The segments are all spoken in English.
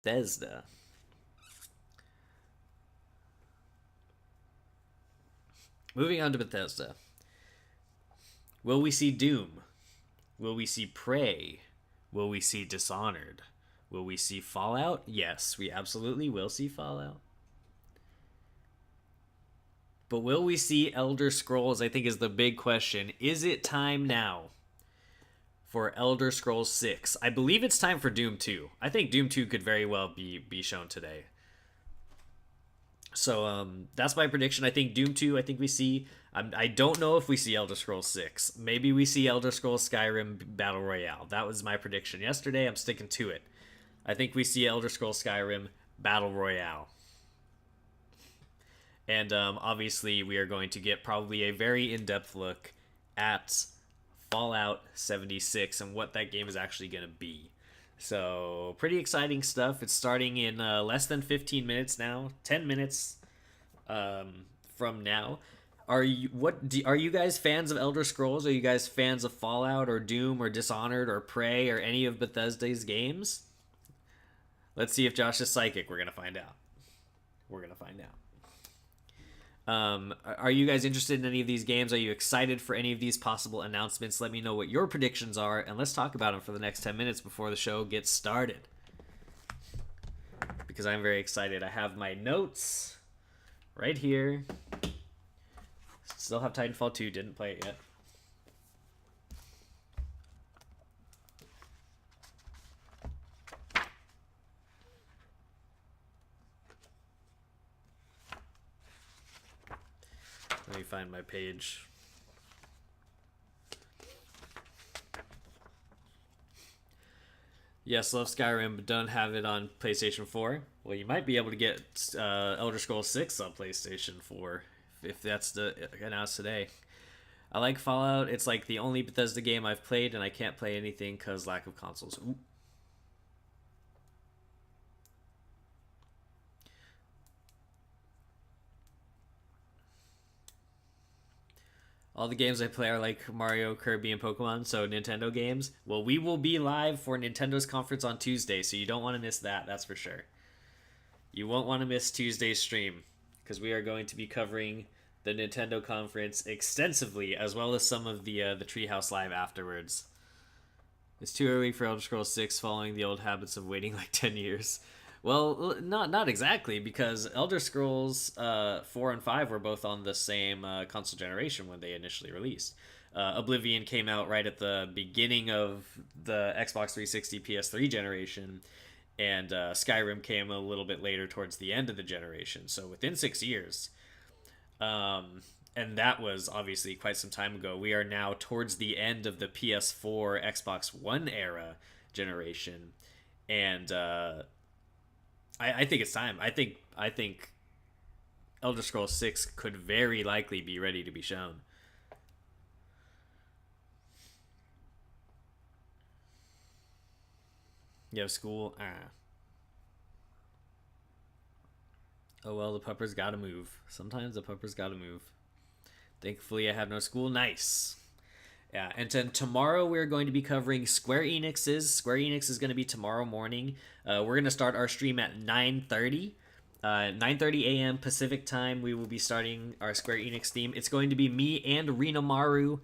Bethesda. Moving on to Bethesda. Will we see Doom? Will we see Prey? Will we see Dishonored? Will we see Fallout? Yes, we absolutely will see Fallout. But will we see Elder Scrolls? I think is the big question. Is it time now for Elder Scrolls 6? I believe it's time for Doom 2. I think Doom 2 could very well be shown today. So that's my prediction. I think Doom 2, I think we see. I don't know if we see Elder Scrolls 6. Maybe we see Elder Scrolls Skyrim Battle Royale. That was my prediction yesterday. I'm sticking to it. I think we see Elder Scrolls Skyrim Battle Royale. And obviously, we are going to get probably a very in depth look at Fallout 76 and what that game is actually going to be. So, pretty exciting stuff. It's starting in less than 15 minutes now, 10 minutes from now. Are you guys fans of Elder Scrolls? Are you guys fans of Fallout or Doom or Dishonored or Prey or any of Bethesda's games? Let's see if Josh is psychic. We're gonna find out. We're gonna find out. Are you guys interested in any of these games? Are you excited for any of these possible announcements? Let me know what your predictions are, and let's talk about them for the next 10 minutes before the show gets started. Because I'm very excited. I have my notes right here. Still have Titanfall 2, didn't play it yet. Let me find my page. Yes, love Skyrim, but don't have it on PlayStation 4. Well, you might be able to get Elder Scrolls 6 on PlayStation 4 if that's announced today. I like Fallout. It's like the only Bethesda game I've played, and I can't play anything because lack of consoles. Ooh. All the games I play are like Mario, Kirby, and Pokemon, so Nintendo games. Well, we will be live for Nintendo's conference on Tuesday, so you don't want to miss that, that's for sure. You won't want to miss Tuesday's stream, because we are going to be covering the Nintendo conference extensively, as well as some of the Treehouse Live afterwards. It's too early for Elder Scrolls 6 following the old habits of waiting like 10 years. Well, not exactly, because Elder Scrolls 4 and 5 were both on the same console generation when they initially released. Oblivion came out right at the beginning of the Xbox 360 PS3 generation, and Skyrim came a little bit later towards the end of the generation, so within 6 years. And that was obviously quite some time ago. We are now towards the end of the PS4, Xbox One era generation, and I think it's time. I think Elder Scrolls 6 could very likely be ready to be shown. You have school? Ah. Oh well, the puppers gotta move. Sometimes the puppers gotta move. Thankfully, I have no school. Nice. Yeah, and then tomorrow we're going to be covering Square Enix's. Square Enix is going to be tomorrow morning. We're going to start our stream at 9:30. 9:30 a.m. Pacific time. We will be starting our Square Enix theme. It's going to be me and Rina Maru,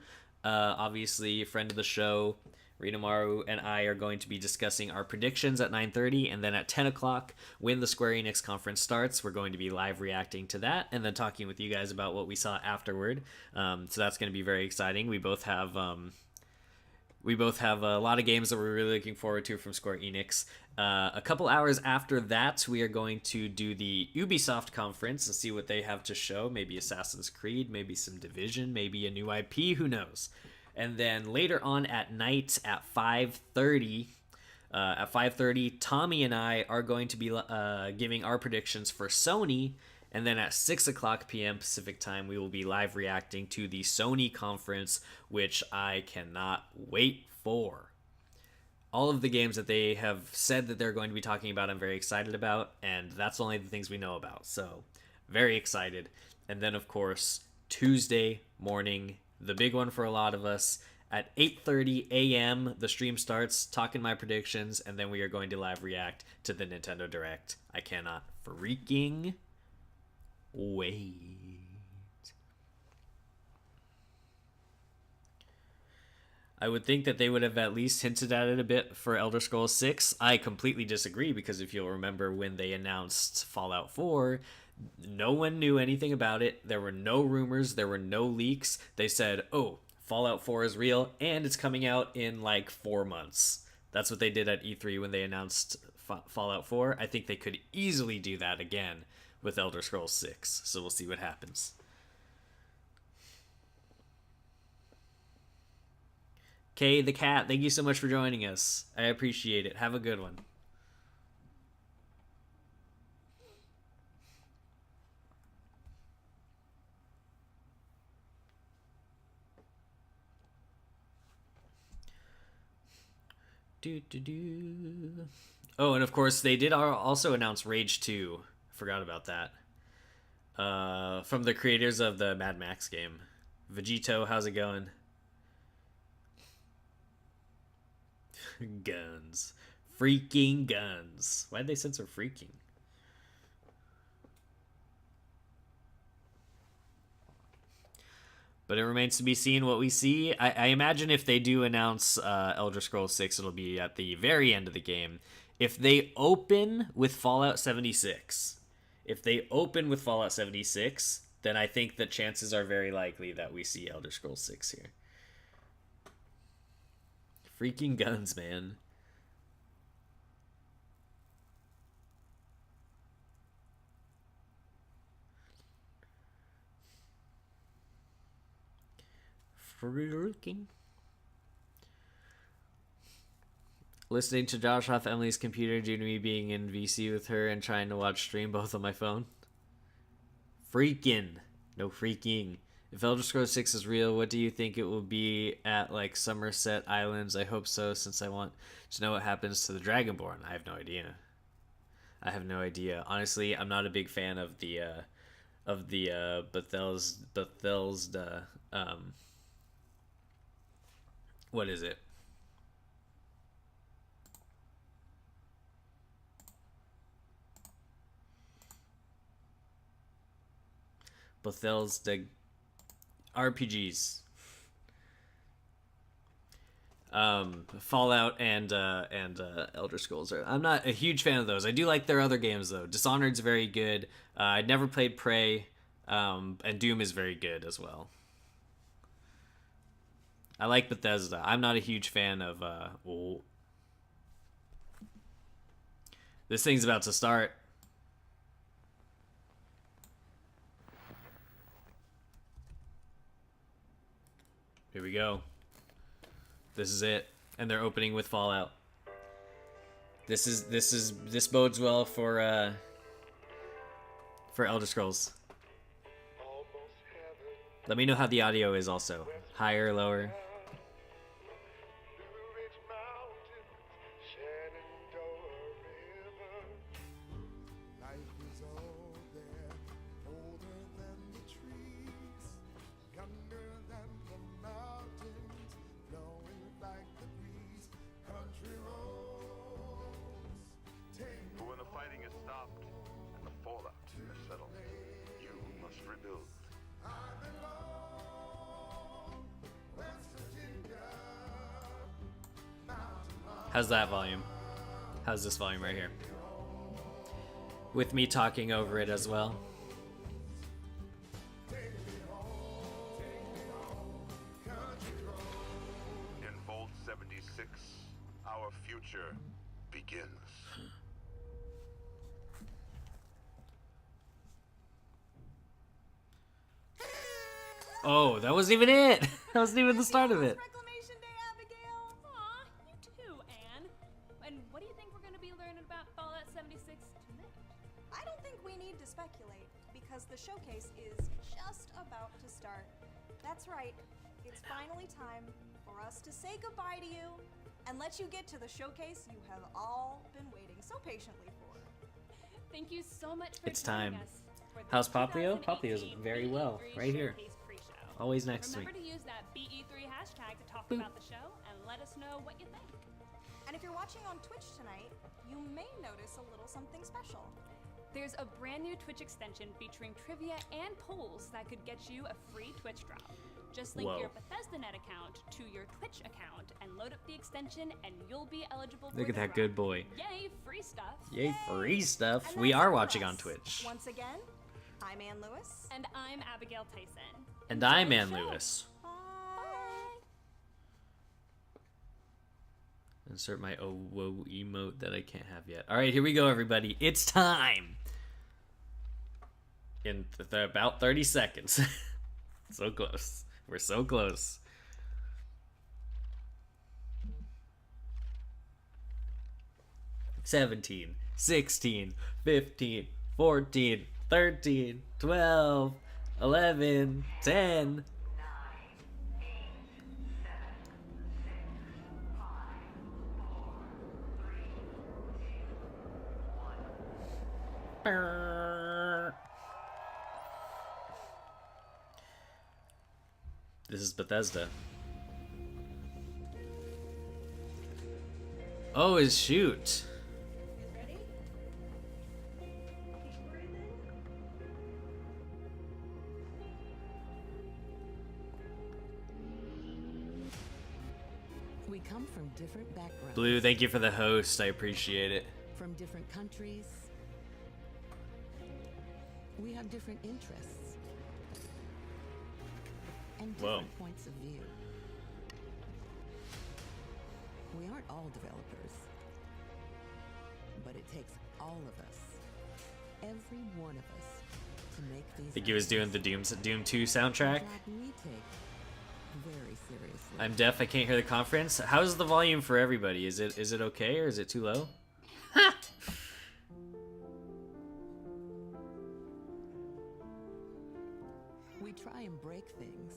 obviously a friend of the show. Rina Maru and I are going to be discussing our predictions at 9:30, and then at 10 o'clock, when the Square Enix conference starts, we're going to be live reacting to that, and then talking with you guys about what we saw afterward. So that's going to be very exciting. We both have a lot of games that we're really looking forward to from Square Enix. A couple hours after that, we are going to do the Ubisoft conference and see what they have to show. Maybe Assassin's Creed, maybe some Division, maybe a new IP, who knows. And then later on at night at 5:30, Tommy and I are going to be giving our predictions for Sony. And then at 6 o'clock p.m. Pacific time, we will be live reacting to the Sony conference, which I cannot wait for. All of the games that they have said that they're going to be talking about, I'm very excited about, and that's only the things we know about. So, very excited. And then, of course, Tuesday morning, the big one for a lot of us, At 8:30 a.m., the stream starts, talking my predictions, and then we are going to live react to the Nintendo Direct. I cannot freaking wait. I would think that they would have at least hinted at it a bit for Elder Scrolls 6. I completely disagree, because if you'll remember when they announced Fallout 4, no one knew anything about it. There were no rumors. There were no leaks. They said, oh, Fallout 4 is real, and it's coming out in like 4 months. That's what they did at E3 when they announced Fallout 4. I think they could easily do that again with Elder Scrolls 6. So we'll see what happens. Kay the Cat, thank you so much for joining us. I appreciate it. Have a good one. Oh, and of course, they did also announce Rage 2. Forgot about that. From the creators of the Mad Max game. Vegito, how's it going? Guns. Freaking guns. Why'd they censor freaking? But it remains to be seen what we see. I imagine if they do announce Elder Scrolls 6, it'll be at the very end of the game. If they open with Fallout 76, then I think the chances are very likely that we see Elder Scrolls 6 here. Freaking guns, man. Freaking. Listening to Josh off Emily's computer due to me being in VC with her and trying to watch stream both on my phone. Freaking. No freaking. If Elder Scrolls 6 is real, what do you think it will be at, like, Somerset Islands? I hope so, since I want to know what happens to the Dragonborn. I have no idea. Honestly, I'm not a big fan of the Bethesda, what is it? Bethesda RPGs. Fallout and Elder Scrolls. I'm not a huge fan of those. I do like their other games though. Dishonored's very good. I'd never played Prey, and Doom is very good as well. I like Bethesda. I'm not a huge fan of. This thing's about to start. Here we go. This is it, and they're opening with Fallout. This bodes well for Elder Scrolls. Let me know how the audio is also. Higher, lower. How's that volume? How's this volume right here? With me talking over it as well. In Vault 76, our future begins. Oh, that wasn't even it. That wasn't even the start of it. Reclamation Day, Abigail. Aw, you too, Anne. And what do you think we're going to be learning about Fallout 76 tonight? I don't think we need to speculate, because the showcase is just about to start. That's right. It's finally time for us to say goodbye to you and let you get to the showcase you have all been waiting so patiently for. Thank you so much for It's joining time. us for the How's Poplio? 2018 Poplio's very well, BE3 right here. Showcase pre-show. Always next to me. Remember to use that BE3 hashtag hashtag to talk about the show and let us know what you think. And if you're watching on Twitch tonight, you may notice a little something special. There's a brand new Twitch extension featuring trivia and polls that could get you a free Twitch drop. Just link your Bethesda.net account to your Twitch account and load up the extension, and you'll be eligible for Look at the that drop. good boy. Yay, free stuff. Yay, free stuff. And We that's are it for watching us. on Twitch. Once again, I'm Ann Lewis. And I'm Abigail Tyson. And I'm Enjoy Ann the show. Lewis. Bye. Insert my oh whoa emote that I can't have yet. All right, here we go, everybody. It's time. In about 30 seconds. So close. We're so close. "17, 16, 15, 14, 13, 12, 11, 10. This is Bethesda. Oh, his shoot. Ready? Keep breathing. We come from different backgrounds, Blue, thank you for the host. I appreciate it. from different countries. We have different interests and Whoa. different points of view. We aren't all developers, but it takes all of us, every one of us, to make these. I think he was doing the Doom 2 soundtrack. job we take very seriously. I'm deaf. I can't hear the conference. How's the volume for everybody? Is it okay or is it too low? We try and break things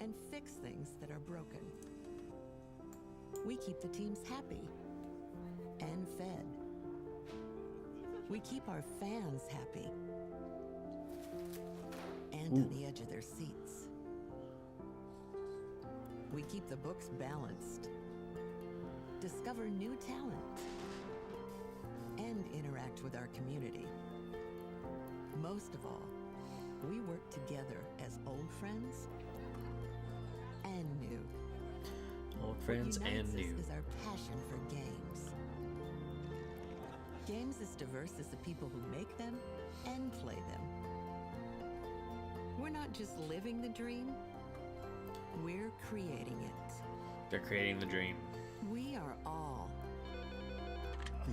and fix things that are broken. We keep the teams happy and fed. We keep our fans happy and on the edge of their seats. We keep the books balanced, discover new talent, and interact with our community. Most of all, we work together as old friends and new. Old friends What and unites new. us is our passion for games. Games as diverse as the people who make them and play them. We're not just living the dream, we're creating it. They're creating the dream. We are all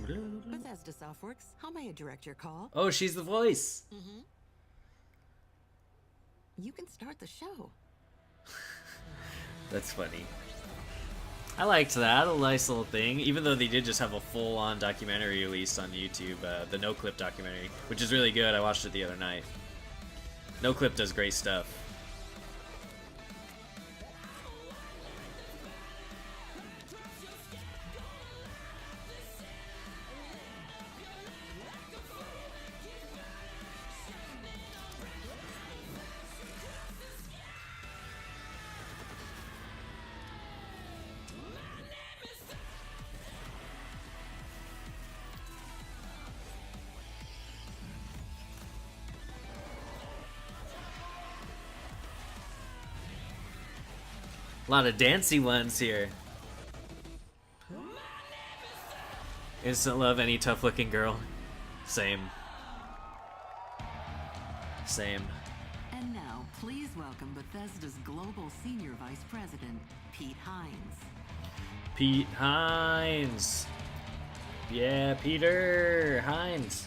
Bethesda Softworks. How may I direct your call? Oh, she's the voice. You can start the show. That's funny. I liked that. A nice little thing. Even though they did just have a full-on documentary released on YouTube, the No Clip documentary, which is really good. I watched it the other night. No Clip does great stuff. A lot of dancey ones here. Instant love any tough looking girl. Same. Same. And now, please welcome Bethesda's Global Senior Vice President, Pete Hines. Pete Hines. Yeah, Peter Hines.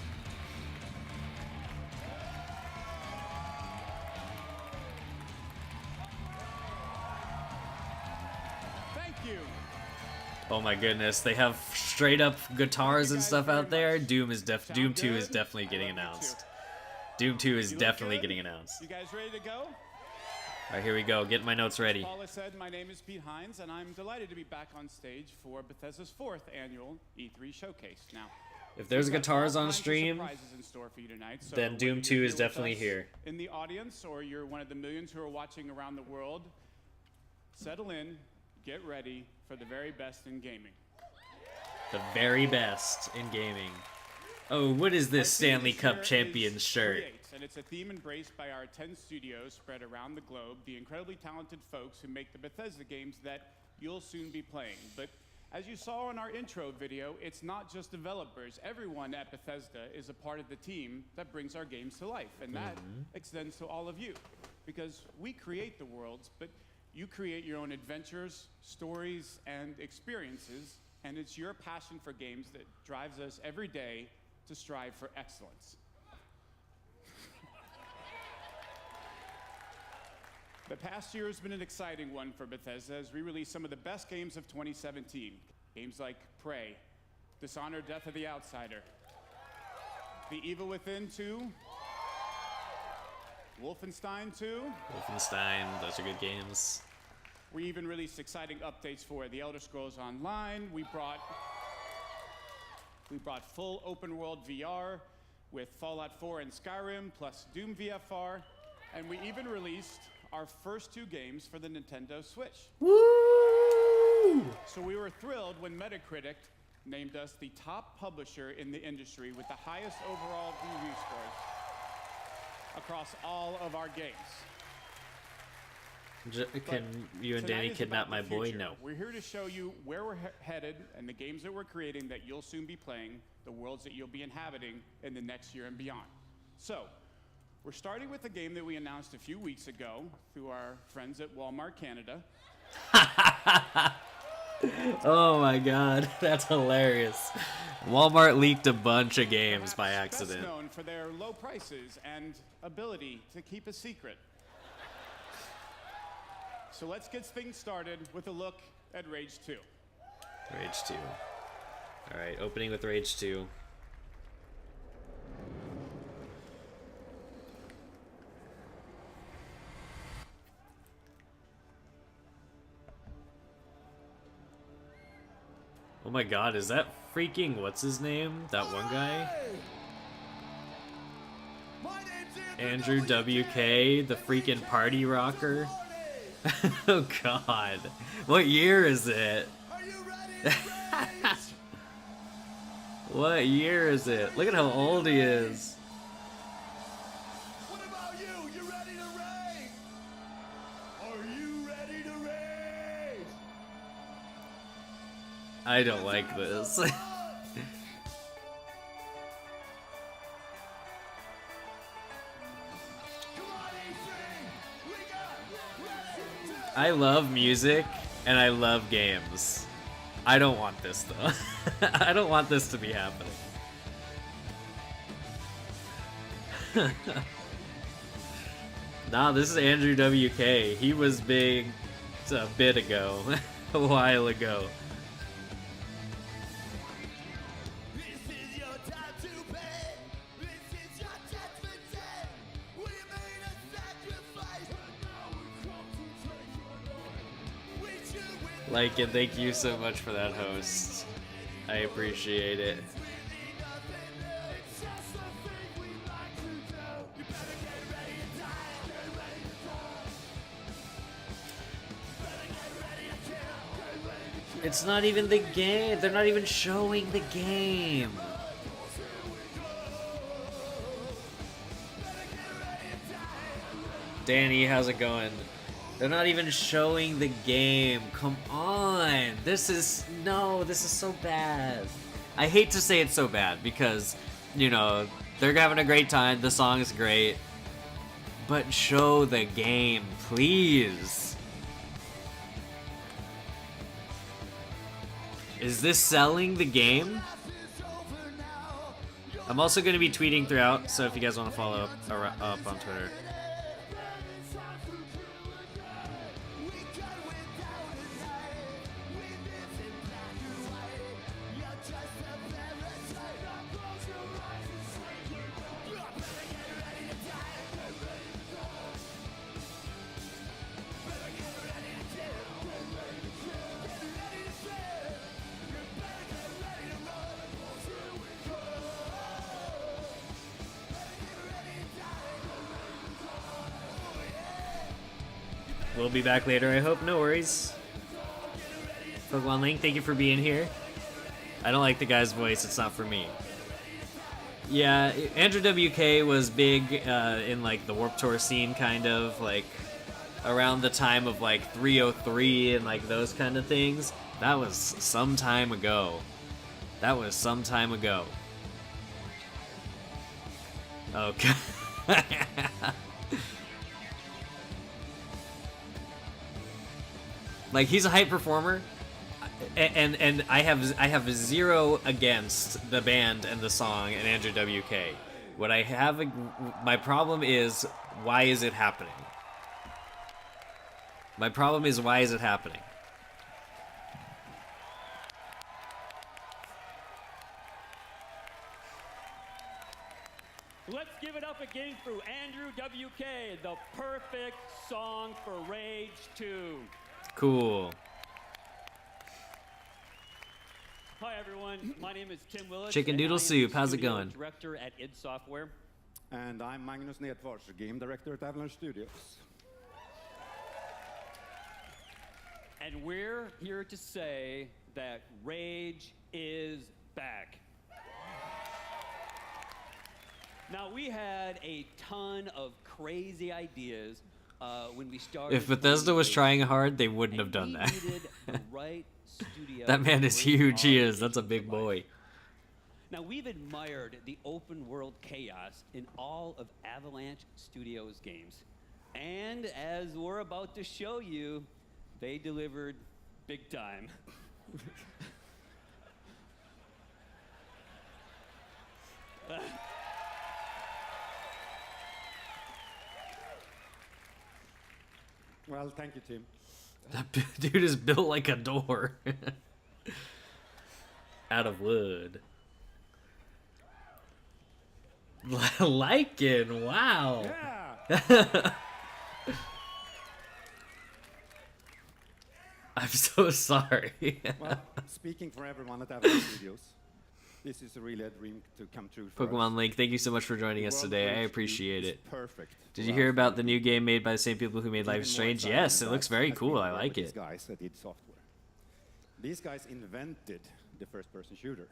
Thank you. Oh my goodness, they have straight up guitars and stuff out there. Doom 2 is good? definitely getting I love you announced. too. Doom 2 is You look definitely good? getting announced. You guys ready to go? Alright, here we go. Getting my notes ready. Paula said, my name is Pete Hines, and I'm delighted to be back on stage for Bethesda's 4th annual E3 showcase. Now, If there's we've got guitars all on kinds of stream, surprises in store for you tonight, so then Doom whether 2 you're is with definitely us here. in the audience, or you're one of the millions who are watching around the world, settle in, get ready for the very best in gaming. The very best in gaming. Oh, what is this Stanley Cup Champions shirt? Create, and it's a theme embraced by our 10 studios spread around the globe, the incredibly talented folks who make the Bethesda games that you'll soon be playing. But as you saw in our intro video, it's not just developers. Everyone at Bethesda is a part of the team that brings our games to life, and that extends to all of you. Because we create the worlds, but you create your own adventures, stories, and experiences, and it's your passion for games that drives us every day to strive for excellence. The past year has been an exciting one for Bethesda as we released some of the best games of 2017. Games like Prey, Dishonored: Death of the Outsider, The Evil Within 2, Wolfenstein 2. Wolfenstein, those are good games. We even released exciting updates for The Elder Scrolls Online. We brought full open world VR with Fallout 4 and Skyrim, plus Doom VFR, and we even released our first 2 games for the Nintendo Switch. Woo! So we were thrilled when Metacritic named us the top publisher in the industry with the highest overall review scores across all of our games. Can you and Danny kidnap my boy? No. We're here to show you where we're headed and the games that we're creating that you'll soon be playing, the worlds that you'll be inhabiting in the next year and beyond. So, we're starting with a game that we announced a few weeks ago through our friends at Walmart Canada. Oh my god, that's hilarious. Walmart leaked a bunch of games by accident. Best known for their low prices and ability to keep a secret. So let's get things started with a look at Rage 2. Rage 2. Alright, opening with Rage 2. Oh my god, is that freaking, what's his name? That one guy? Andrew WK, the freaking party rocker? Oh god. What year is it? What year is it? Look at how old he is. What about you? You ready to rage? Are you ready to rage? I don't like this. I love music and I love games. I don't want this though. I don't want this to be happening. Nah, this is Andrew WK. He was big a bit ago, a while ago. Like, and thank you so much for that, host. I appreciate it. It's not even the game. They're not even showing the game. Danny, how's it going? They're not even showing the game. Come on. This is so bad. I hate to say it's so bad because, you know, they're having a great time. The song is great. But show the game, please. Is this selling the game? I'm also going to be tweeting throughout, so if you guys want to follow up on Twitter. We'll be back later, I hope. No worries. Pokemon Link, thank you for being here. I don't like the guy's voice. It's not for me. Yeah, Andrew WK was big in like the Warped Tour scene, kind of like around the time of like 303 and like those kind of things. That was some time ago. That was some time ago. Okay. Like, he's a hype performer, and I have zero against the band and the song and Andrew WK. What I have, my problem is, why is it happening? My problem is, why is it happening? Let's give it up again for Andrew WK, the perfect song for Rage 2. Cool. Hi everyone, my name is Tim Willis. Chicken Doodle Soup, how's it going? Director at id Software. And I'm Magnus Nedfors, Game Director at Avalanche Studios. And we're here to say that Rage is back. Now, we had a ton of crazy ideas when we started. If Bethesda was trying hard, they wouldn't have done that. The right studio. That man is huge, he is. That's a big boy. Now, we've admired the open world chaos in all of Avalanche Studios games. And as we're about to show you, they delivered big time. Well, thank you, Tim. That dude is built like a door. Out of wood. Lycan, wow. Yeah! I'm so sorry. Well, speaking for everyone at Avalanche Studios, this is really a dream to come true for Pokemon us. Link, thank you so much for joining us World today. I Rage appreciate 2 is it. Perfect. Did you hear about the new game made by the same people who made Life is Strange? Yes, it looks very cool. I like These it. guys that did software. These guys invented the first-person shooter.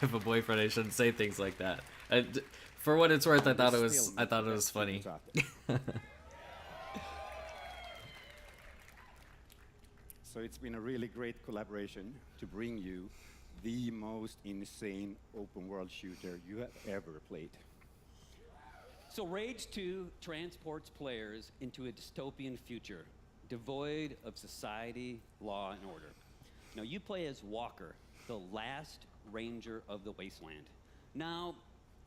If a boyfriend, I shouldn't say things like that. For what it's worth, I thought it was funny. So it's been a really great collaboration to bring you the most insane open world shooter you have ever played. So Rage 2 transports players into a dystopian future, devoid of society, law, and order. Now, you play as Walker, the last ranger of the wasteland. Now,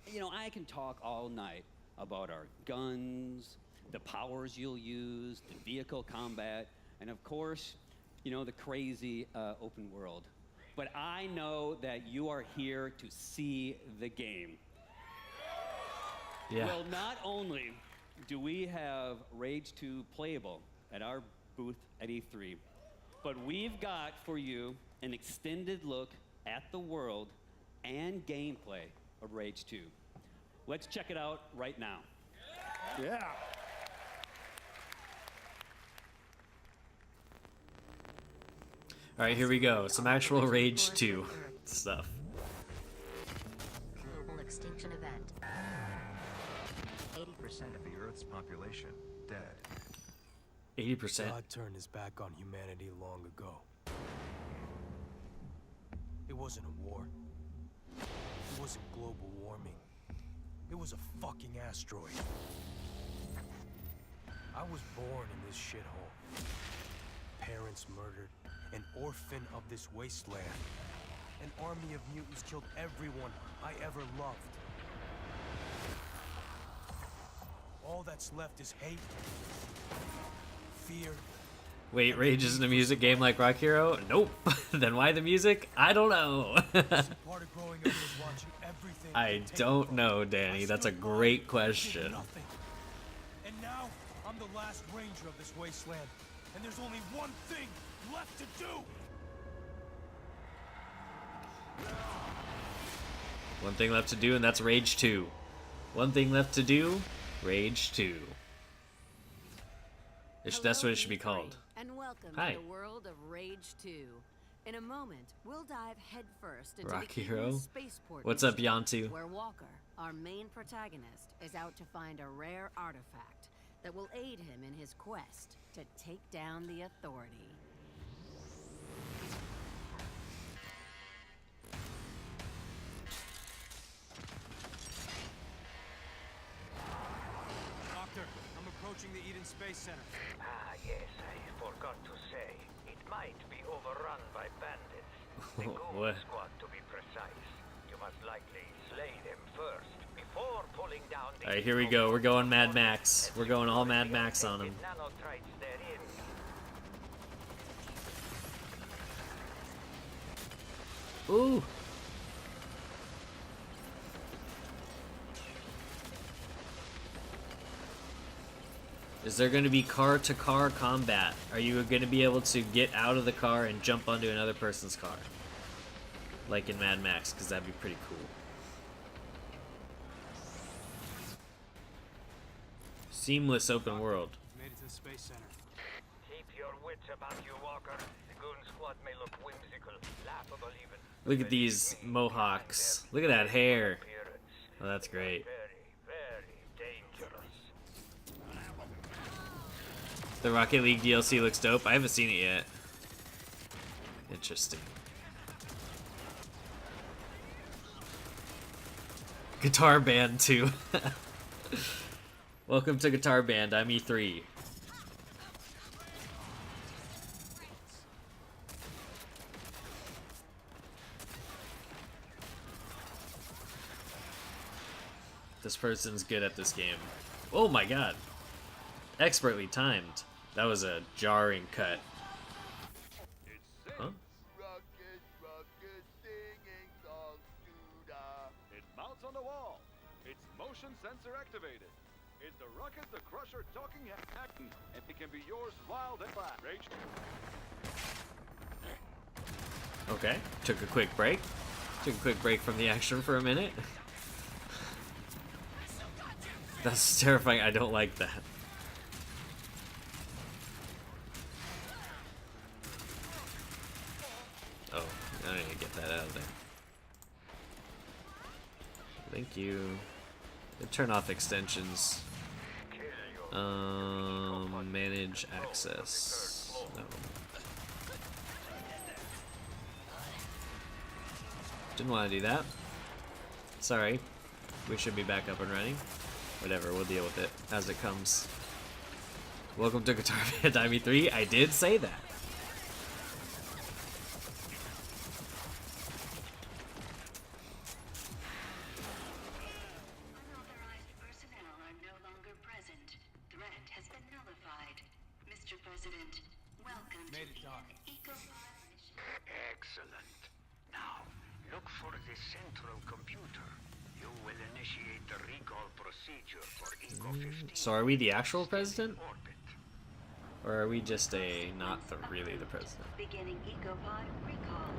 you know, I can talk all night about our guns, the powers you'll use, the vehicle combat, and of course, you know, the crazy open world. But I know that you are here to see the game. Yeah. Well, not only do we have Rage 2 playable at our booth at E3, but we've got for you an extended look at the world and gameplay of Rage 2. Let's check it out right now. Yeah! All right, here we go. Some actual Rage 2 stuff. Global extinction event. 80% of the Earth's population dead. 80%. God turned his back on humanity long ago. It wasn't a war. It wasn't global warming. It was a fucking asteroid. I was born in this shithole. Parents murdered. An orphan of this wasteland. An army of mutants killed everyone I ever loved. All that's left is hate, fear. Wait, Rage isn't a music game like Rock Hero? Nope. Then why the music? I don't know. Part of growing up was watching everything I don't know, Danny. That's a great question. nothing. And now I'm the last ranger of this wasteland, and there's only one thing left to do. One thing left to do, and that's Rage 2. One thing left to do, Rage 2. That's what it should be called. And welcome Hi. to the world of Rage 2. In a moment, we'll dive headfirst into Rocky the Hero? Eden spaceport What's up, mystery, Yantu? where Walker, our main protagonist, is out to find a rare artifact that will aid him in his quest to take down the Authority. Doctor, I'm approaching the Eden Space Center. Ah, yes, I forgot to say. It might be overrun by bandits. The What? Goon Squad, to be precise. You must likely slay them first, before pulling down the... Alright, here we go. We're going Mad Max. We're going all Mad Max on him. Nanotrites therein. Ooh! Is there going to be car-to-car combat? Are you going to be able to get out of the car and jump onto another person's car? Like in Mad Max, because that'd be pretty cool. Seamless open world. Made it to the Space Center. Keep your wits about you, Walker. The Goon Squad may look whimsical, laughable even. Look at these mohawks. Look at that hair. Oh, that's great. Very dangerous. The Rocket League DLC looks dope. I haven't seen it yet. Interesting. Guitar Band 2. Welcome to Guitar Band. I'm E3. This person's good at this game. Oh my god. Expertly timed. That was a jarring cut. Huh? Rocket, rocket, singing songs to the... It mounts on the wall. It's motion sensor activated. It's the Rocket the Crusher talking hack, and it can be yours wild and flat. Rage. Okay. Took a quick break. Took a quick break from the action for a minute. That's terrifying. I don't like that. Oh, I need to get that out of there. Thank you. Turn off extensions. Manage access. No. Didn't want to do that. Sorry. We should be back up and running. Whatever, we'll deal with it as it comes. Welcome to Guitar Band I'm E3. I did say that. Unauthorized personnel are no longer present. Threat has been nullified. Mr. President, welcome to the EcoPod mission. Excellent. Now, look for the central computer. You will initiate the recall procedure for Eco-15. So are we the actual president? Or are we just not really the president? Beginning EcoPod recall.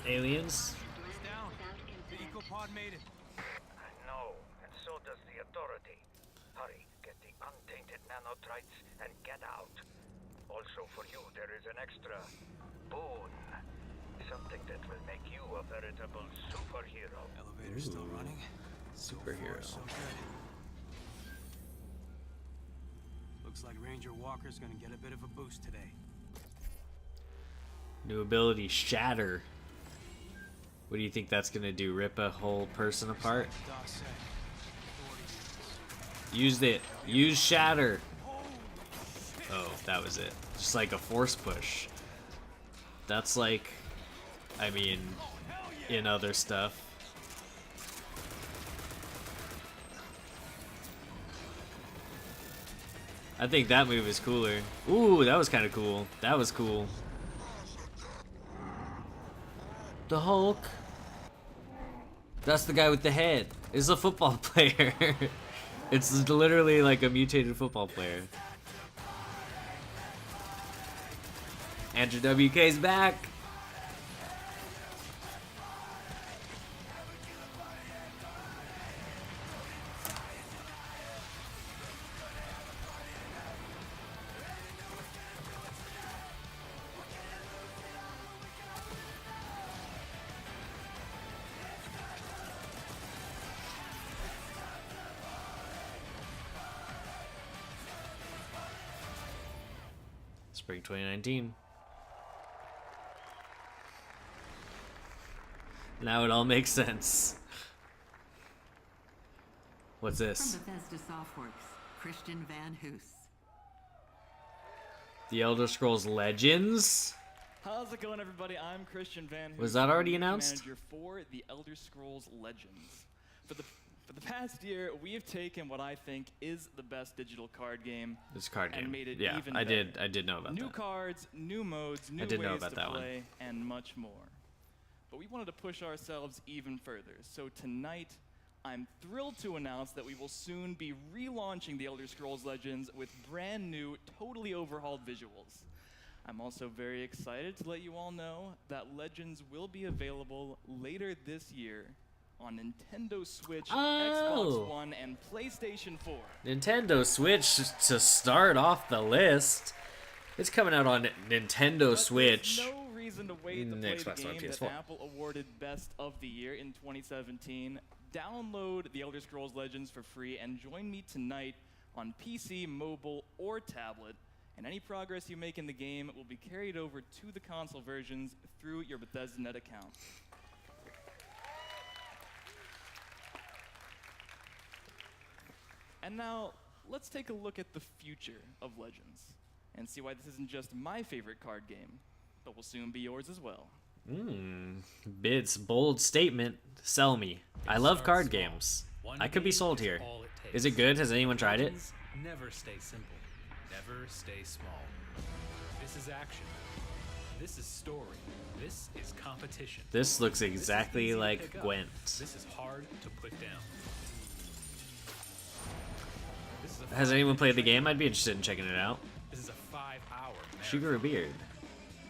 Aliens? It's down. The EcoPod made it. I know, and so does the Authority. Hurry, get the untainted nanotrites and get out. Also for you, there is an extra boon. Something that will make you a veritable superhero. Elevator's still running. Superhero. So good. Looks like Ranger Walker's gonna get a bit of a boost today. New ability, Shatter. What do you think that's gonna do? Rip a whole person apart? Used it. Use Shatter. Oh, that was it. Just like a force push. That's like, I mean, in other stuff. I think that move is cooler. Ooh, that was kind of cool. That was cool. The Hulk. That's the guy with the head. It's a football player. It's literally like a mutated football player. Andrew WK's back. Spring 2019. Now it all makes sense. What's this? From Bethesda Softworks, Christian Van Hoos. The Elder Scrolls Legends? How's it going, everybody? I'm Christian Van Hoos. Was that already Community announced? Manager for The Elder Scrolls Legends. For the past year, we have taken what I think is the best digital card game. This card game. And made it Yeah, even I better. did know about New that. cards, new modes, new did ways know about to that one. play, and much more. But we wanted to push ourselves even further. So tonight, I'm thrilled to announce that we will soon be relaunching The Elder Scrolls Legends with brand new, totally overhauled visuals. I'm also very excited to let you all know that Legends will be available later this year on Nintendo Switch, Oh. Xbox One, and PlayStation 4. Nintendo Switch to start off the list. It's coming out on Nintendo Switch. There's no reason to wait to Mm, play Xbox the One, game that PS4. Apple awarded Best of the Year in 2017. Download The Elder Scrolls Legends for free and join me tonight on PC, mobile, or tablet. And any progress you make in the game will be carried over to the console versions through your Bethesda.net account. And now, let's take a look at the future of Legends and see why this isn't just my favorite card game, but will soon be yours as well. Bid's bold statement. Sell me. I love card games. I could be sold here. Is it good? Has anyone tried it? Legends never stay simple. Never stay small. This is action. This is story. This is competition. This looks exactly This is easy to like pick up. Gwent. This is hard to put down. This is a Has anyone played the game? I'd be interested in checking it out. This is a 5-hour She grew a beard.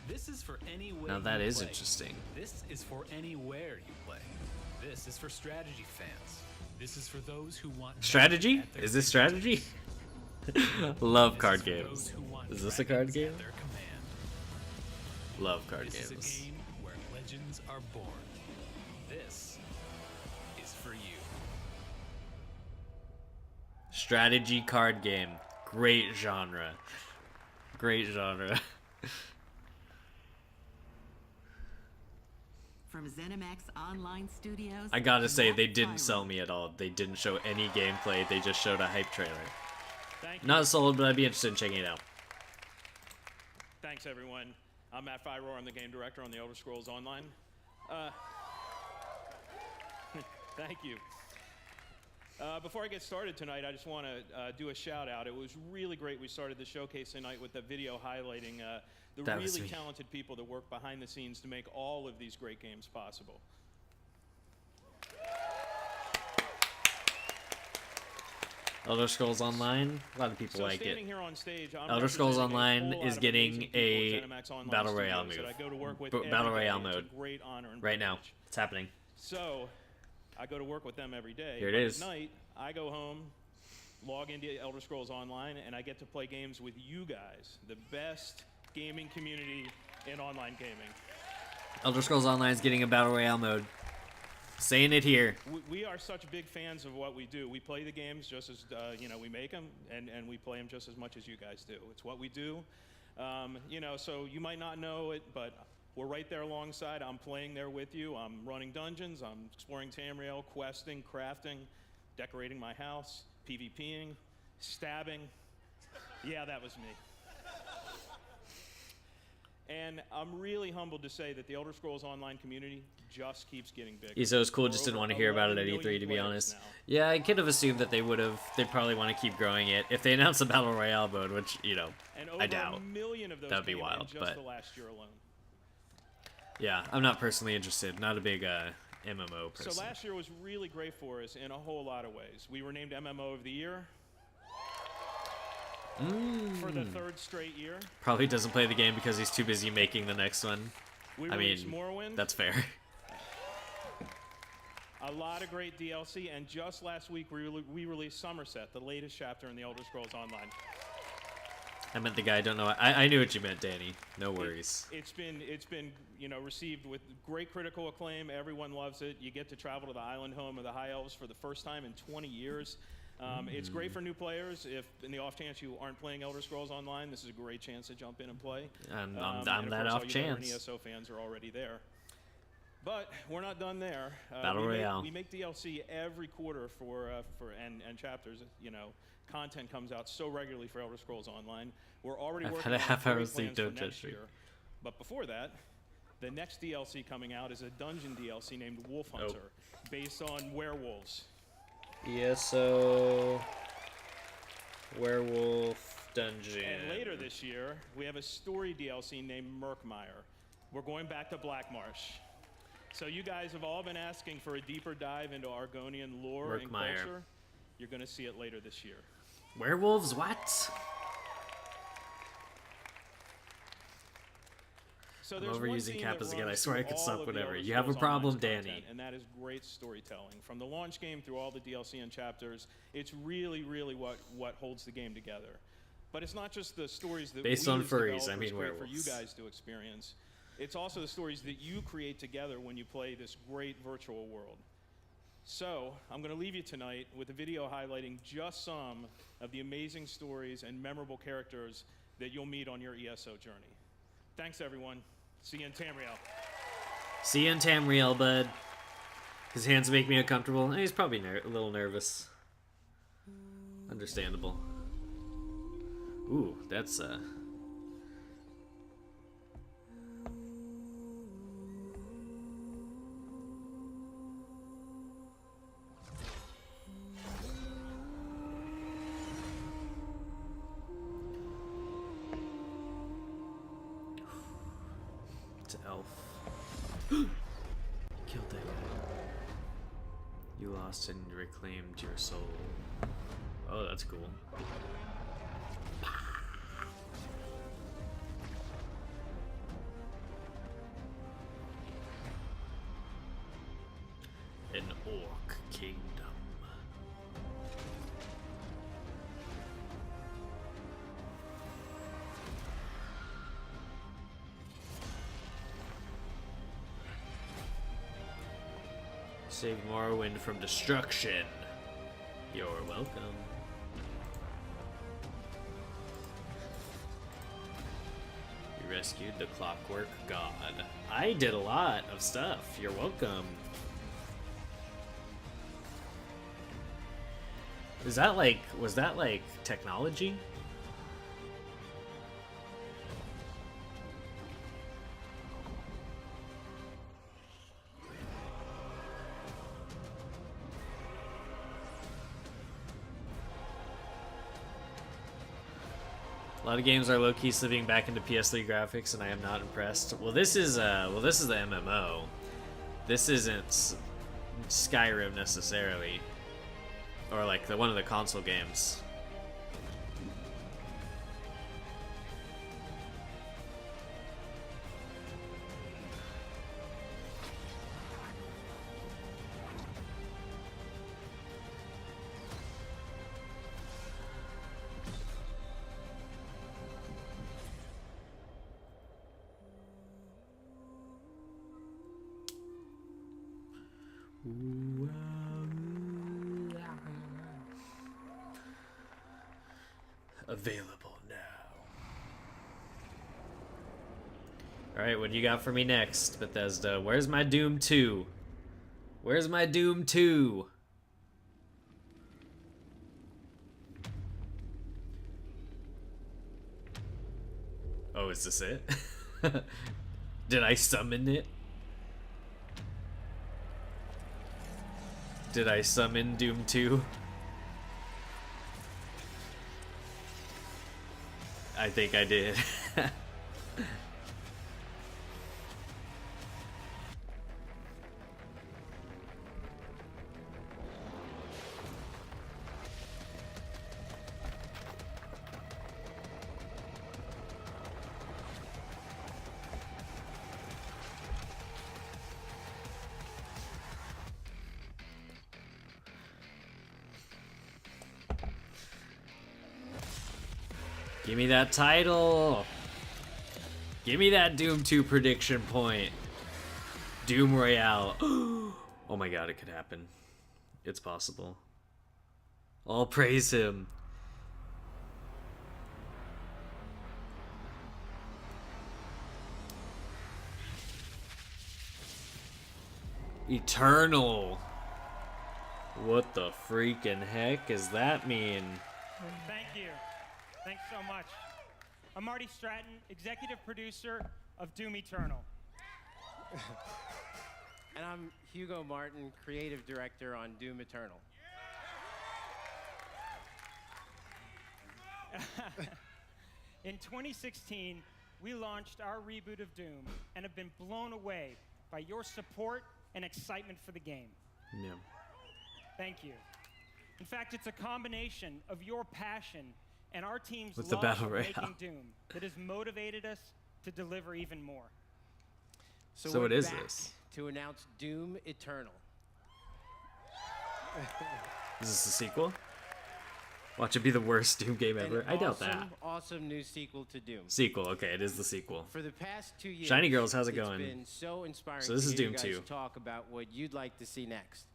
This is for any way Now that you is play. interesting. This is for anywhere you play. This is for strategy fans. This is for those who want Strategy? at their Is this strategy? Love card games. Is this a card game? at their command. Love card This is a games. game where legends are born. This is for you. Strategy card game. Great genre. Great genre. From ZeniMax Online Studios. I gotta say, they Black didn't Tyrant. sell me at all. They didn't show any gameplay. They just showed a hype trailer. Thank you. Not sold, but I'd be interested in checking it out. Thanks, everyone. I'm Matt Fyrohr. I'm the game director on The Elder Scrolls Online. Thank you. Before I get started tonight, I just want to do a shout out. It was really great. We started the showcase tonight with a video highlighting the That was really me. talented people that work behind the scenes to make all of these great games possible. Elder Scrolls Online, a lot of people So like it. standing here on stage, I'm Elder Scrolls representing a Online whole lot is of getting amazing people a at ZeniMax Online Battle Royale Studios move. that I go to work with Battle every day. Royale It's mode. a great honor and Right now. privilege. It's happening. So, I go to work with them every day. Here it but is. At night, I go home, log into Elder Scrolls Online, and I get to play games with you guys, the best gaming community in online gaming. Elder Scrolls Online is getting a Battle Royale mode. Saying it here. We are such big fans of what we do. We play the games just as, we make them, and we play them just as much as you guys do. It's what we do. So you might not know it, but we're right there alongside. I'm playing there with you. I'm running dungeons. I'm exploring Tamriel, questing, crafting, decorating my house, PvPing, stabbing. Yeah, that was me. And I'm really humbled to say that the Elder Scrolls Online community just keeps getting bigger. Yeah, so it was cool, We're just didn't over want to hear about it at 11 E3, million to be players honest. now. Yeah, I could have assumed that they'd probably want to keep growing it. If they announced the Battle Royale mode, which, And I over doubt. a million of those That'd be came in wild, just but the last year alone. yeah, I'm not personally interested. Not a big MMO person. So last year was really great for us in a whole lot of ways. We were named MMO of the Year. for the third straight year. Probably doesn't play the game because he's too busy making the next one. I mean, Morrowind. that's fair. A lot of great DLC, and just last week we released Somerset, the latest chapter in the Elder Scrolls Online. I meant the guy I don't know. I knew what you meant, Danny. No worries. It's been received with great critical acclaim. Everyone loves it. You get to travel to the island home of the High Elves for the first time in 20 years. It's great for new players. If in the off chance you aren't playing Elder Scrolls Online, this is a great chance to jump in and play. I'm and that of off course, chance. ESO fans are already there. But we're not done there. Battle Royale. We make DLC every quarter and chapters. Content comes out so regularly for Elder Scrolls Online. We're already I've working had a on half-hour great sleep, plans don't for next judge me. year. But before that, the next DLC coming out is a dungeon DLC named Wolf Hunter, based on werewolves. ESO Werewolf Dungeon. And later this year, we have a story DLC named Murkmire. We're going back to Blackmarsh. So you guys have all been asking for a deeper dive into Argonian lore and Murkmire. culture. You're going to see it later this year. Werewolves? What? So I'm there's one overusing theme Kappas that again. I runs swear I through could all stop of the whenever. Elder You have a Scrolls problem, Online's Danny. content, and that is great storytelling. From the launch game through all the DLC and chapters, it's really what holds the game together. But it's not just the stories that Based we on as furries, I developers mean create for you werewolves. guys to experience. It's also the stories that you create together when you play this great virtual world. So, I'm going to leave you tonight with a video highlighting just some of the amazing stories and memorable characters that you'll meet on your ESO journey. Thanks, everyone. See you in Tamriel. See you in Tamriel, bud. His hands make me uncomfortable. He's probably a little nervous. Understandable. Ooh, that's it's an elf. Killed that guy. You lost and reclaimed your soul. Oh, that's cool. An orc kingdom. Save Morrowind from destruction. You're welcome. You rescued the Clockwork God. I did a lot of stuff. You're welcome. Was that like technology? A lot of games are low-key slipping back into PS3 graphics, and I am not impressed. Well, this is the MMO. This isn't Skyrim necessarily, or like one of the console games. Available now. Alright, what do you got for me next, Bethesda? Where's my Doom 2? Where's my Doom 2? Oh, is this it? Did I summon it? Did I summon Doom 2? I think I did. Give me that title. Give me that Doom 2 prediction point. Doom Royale. Oh my god, it could happen. It's possible. I'll praise him. Eternal. What the freaking heck does that mean? Thank you. Thanks so much. I'm Marty Stratton, executive producer of Doom Eternal. And I'm Hugo Martin, creative director on Doom Eternal. In 2016, we launched our reboot of Doom and have been blown away by your support and excitement for the game. Yeah. Thank you. In fact, it's a combination of your passion and our team's With the love Battle for Royale. making Doom that has motivated us to deliver even more. So we're what is back this? to announce Doom Eternal. Is this a sequel? Watch it be the worst Doom game ever. An I doubt that. Awesome new sequel to Doom. Sequel, okay, it is the sequel. For the past 2 years, Shiny Girls, how's it going? It's been so inspiring So this to is hear Doom you guys 2. talk about what you'd like to see next.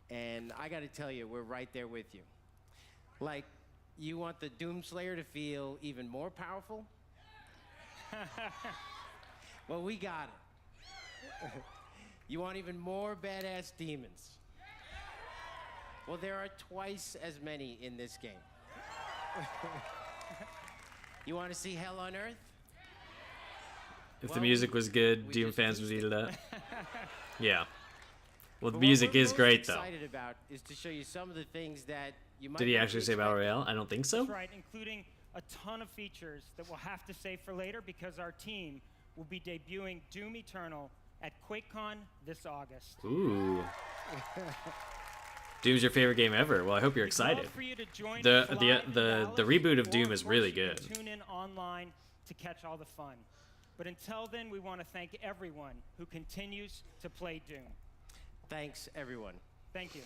And I got to tell you, we're right there with you. Like, you want the Doomslayer to feel even more powerful? Well, we got it. You want even more badass demons? Well, there are twice as many in this game. You want to see hell on Earth? If the Well, music was good, we Doom just fans would eat it up. Yeah. Well, the But music what we're is most great, though. excited about is to show you some of the things that you might Did he not actually be say Battle expecting. Royale? I don't think so. That's right, including a ton of features that we'll have to save for later because our team will be debuting Doom Eternal at QuakeCon this August. Ooh. Doom's your favorite game ever. Well, I hope you're We'd love excited. for you to join The us live the in the the Dallas, reboot of or, Doom is course, really you can good. Tune in online to catch all the fun. But until then, we want to thank everyone who continues to play Doom. Thanks, everyone. Thank you.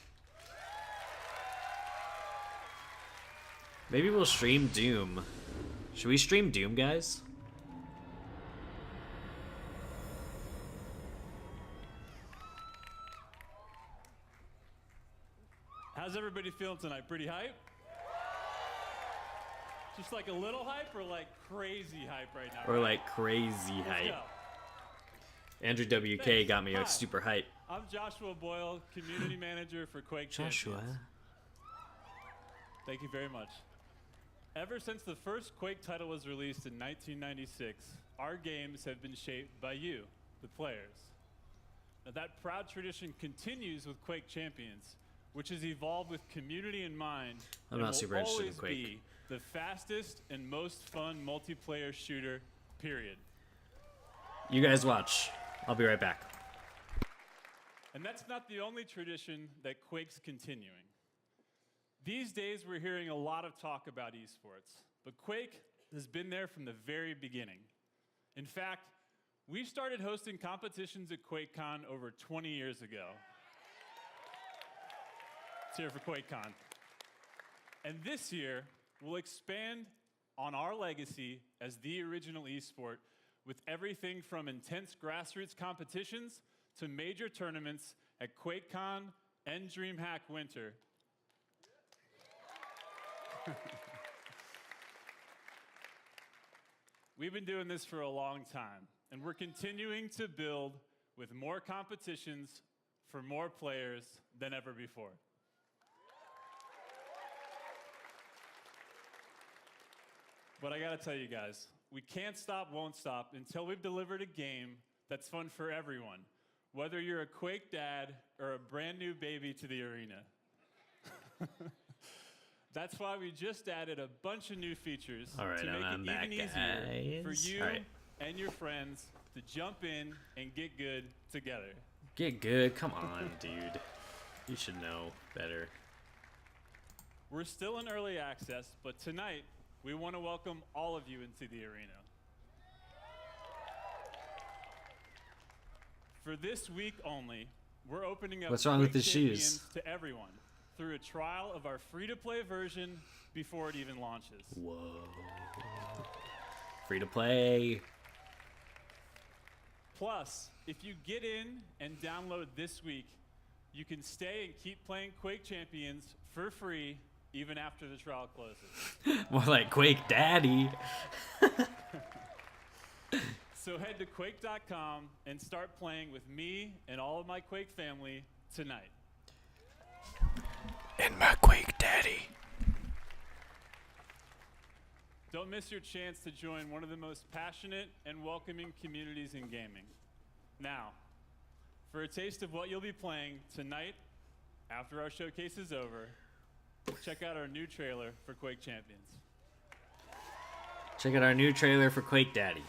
Maybe we'll stream Doom. Should we stream Doom, guys? How's everybody feeling tonight? Pretty hype? Just like a little hype or like crazy hype right now? Or right? like crazy Let's hype. go. Andrew WK Thanks. got me Hi. super hype. I'm Joshua Boyle, community manager for Quake Joshua. Champions. Thank you very much. Ever since the first Quake title was released in 1996, our games have been shaped by you, the players. Now that proud tradition continues with Quake Champions, which has evolved with community in mind. I'm and not will super interested in always Quake. be the fastest and most fun multiplayer shooter, period. You guys watch. I'll be right back. And that's not the only tradition that Quake's continuing. These days, we're hearing a lot of talk about esports, but Quake has been there from the very beginning. In fact, we started hosting competitions at QuakeCon over 20 years ago. It's here for QuakeCon. And this year, we'll expand on our legacy as the original esport with everything from intense grassroots competitions to major tournaments at QuakeCon and DreamHack Winter. We've been doing this for a long time, and we're continuing to build with more competitions for more players than ever before. But I gotta tell you guys, we can't stop, won't stop until we've delivered a game that's fun for everyone, whether you're a Quake dad or a brand new baby to the arena. That's why we just added a bunch of new features All right, to make I'm it back, even easier for guys. you All right. and your friends to jump in and get good together. Get good. Come on, dude. You should know better. We're still in early access, but tonight we want to welcome all of you into the arena. For this week only, we're opening up What's wrong with Quake his shoes? Champions to everyone through a trial of our free-to-play version before it even launches. Whoa. Free to play. Plus, if you get in and download this week, you can stay and keep playing Quake Champions for free even after the trial closes. More like Quake Daddy. So head to Quake.com and start playing with me and all of my Quake family tonight. And my Quake Daddy. Don't miss your chance to join one of the most passionate and welcoming communities in gaming. Now, for a taste of what you'll be playing tonight after our showcase is over, check out our new trailer for Quake Champions. Check out our new trailer for Quake Daddy.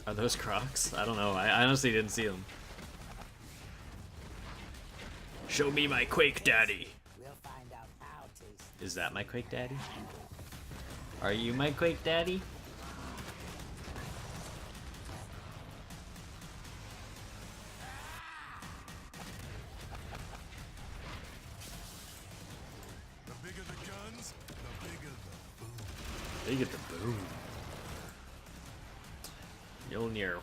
Are those Crocs? I don't know. I honestly didn't see them. Show me my Quake Daddy. We'll find out how tasty. Is that my Quake Daddy? Are you my Quake Daddy? The bigger the guns, the bigger the boom. They get the boom. Mjolnir.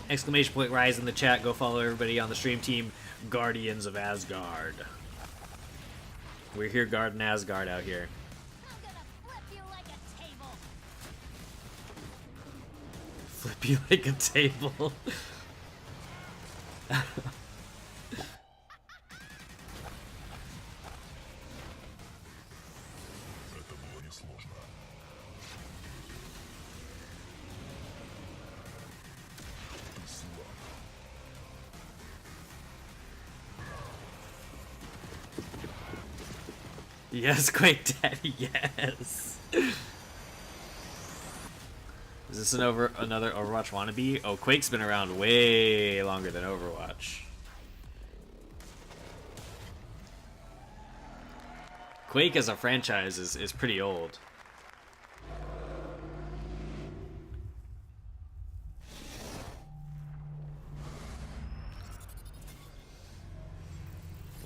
Exclamation point rise in the chat. Go follow everybody on the stream team. Guardians of Asgard. We're here guarding Asgard out here. Flip you like a table. Yes, Quake Daddy, yes. Is this another Overwatch wannabe? Oh, Quake's been around way longer than Overwatch. Quake as a franchise is pretty old.